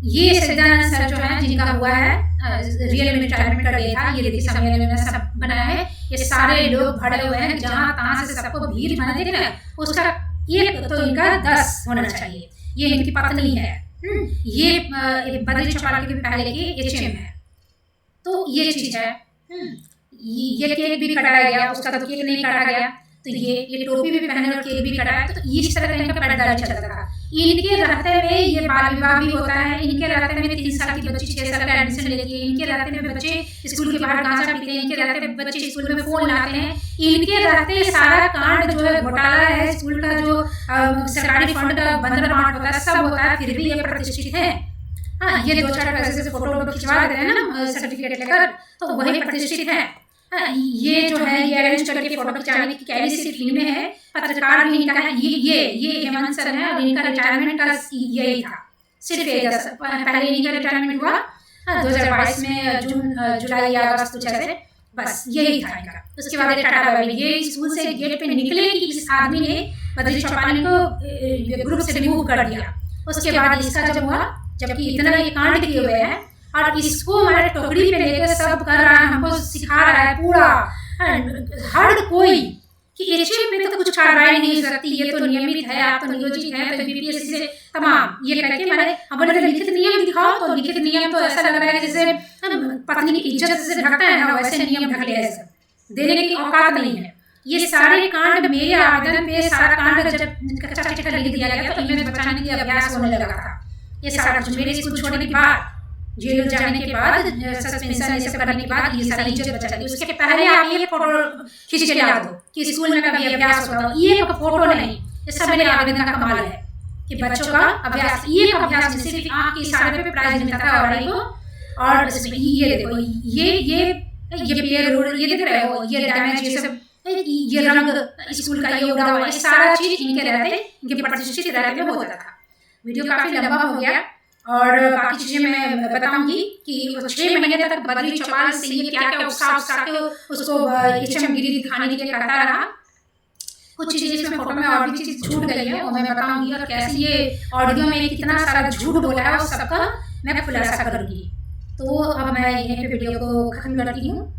ये सज्जानंद सर जो है जिनका हुआ है रियल में रिटायरमेंट का डे था, ये देखिए सम्मेलन में सब बनाया है, ये सारे लोग भरे हुए हैं, जहाँ तहाँ से सबको भीड़ बना देख रहे हैं, उसका एक तो इनका 10 होना चाहिए। ये इनकी पत्नी है, ये बद्री चौपाल के भी पहले की HM है। तो ये चीज़ है। ये केक भी कटाया गया, उसका तो केक नहीं काटा गया। तो ये टोपी भी पहने और केक भी कटाया। तो इस तरह का इनका पर्दादारी चलता था। इनके रहते में ये बाल विवाह भी होता है। इनके रहते में 3 साल की बच्ची 6 साल का एडमिशन लेती है। इनके रहते में बच्चे स्कूल के बाहर गांजा पीते हैं। इनके रहते में बच्चे स्कूल में फ़ोन लाते हैं। इनके रहते सारा कांड जो है घोटाला है, स्कूल का जो सरकारी फंड का बंदर बांट होता है, सब होता है, फिर भी ये प्रतिष्ठित है। हाँ, ये 2-4 ऐसे फोटो खिंचवा देते हैं ना सर्टिफिकेट लेकर, तो वही प्रतिष्ठित है। ये जो है ये अरेंज करके फोटो खिंचाने की कैरी सिर्फ इनमें है। पत्रकार भी इनका है। ये हेमंत सर है और इनका रिटायरमेंट का यही था। सिर्फ पहले इनका रिटायरमेंट हुआ 2022 में जुलाई या अगस्त कुछ ऐसे, बस यही था इनका। उसके बाद टाटा बाय बाय। ये स्कूल से गेट पे निकले कि इस आदमी ने बद्री चौपाल को ग्रुप से रिमूव कर दिया। उसके बाद इसका जब हुआ, जबकि इतना ये कांड किए हुए हैं और इसको हमारे टोकरी पे लेकर सब कर रहा है, हमको सिखा रहा है पूरा हर कोई कि HM पे तो कुछ कार्रवाई नहीं हो सकती, ये तो नियमित है, आप तो नियोजित है, तो BPSC से तमाम ये करके मैंने हमारे लिखित नियम दिखाओ। तो लिखित नियम तो ऐसा लग रहा है जैसे पत्नी की इज्जत से ढकता है ना, वैसे नियम ढक लिया है, सब देने की औकात नहीं है। ये सारे कांड मेरे आवेदन पे सारा कांड जब कच्चा चिट्ठा लिख दिया गया तो इनमें बचाने की अभ्यास होने लगा था। ये सारा कुछ मेरे स्कूल छोड़ने के बाद, जेल जाने के बाद, सस्पेंशन ये सब करने के बाद ये सारी इज्जत बचा दी। उसके पहले आप ये फोटो खींच के ला दो कि स्कूल में कभी अभ्यास होता हो। ये फोटो नहीं, ये सब मेरे आवेदन का कमाल है कि बच्चों का अभ्यास, ये अभ्यास में सिर्फ आँख के इशारे पे प्राइज मिलता था और को। और ये देखो ये प्लेयर रोड, ये देख रहे हो, ये डैमेज, ये सब, ये रंग स्कूल का ये उड़ा हुआ, ये सारा चीज इनके रहते, इनके प्रतिष्ठित रहते होता था। वीडियो काफी लंबा हो गया और बाकी चीजें मैं बताऊंगी कि 6 महीने तक बद्री चौपाल से ये क्या क्या उकसा के उसको HM गिरी दिखाने के लिए करता रहा। कुछ चीजें इसमें फोटो में और भी चीज छूट गई है, वो मैं बताऊंगी, और कैसे ये ऑडियो में कितना सारा झूठ बोला है उस सबका मैं खुलासा करूंगी। तो अब मैं यहीं पे वीडियो को खत्म करती हूँ।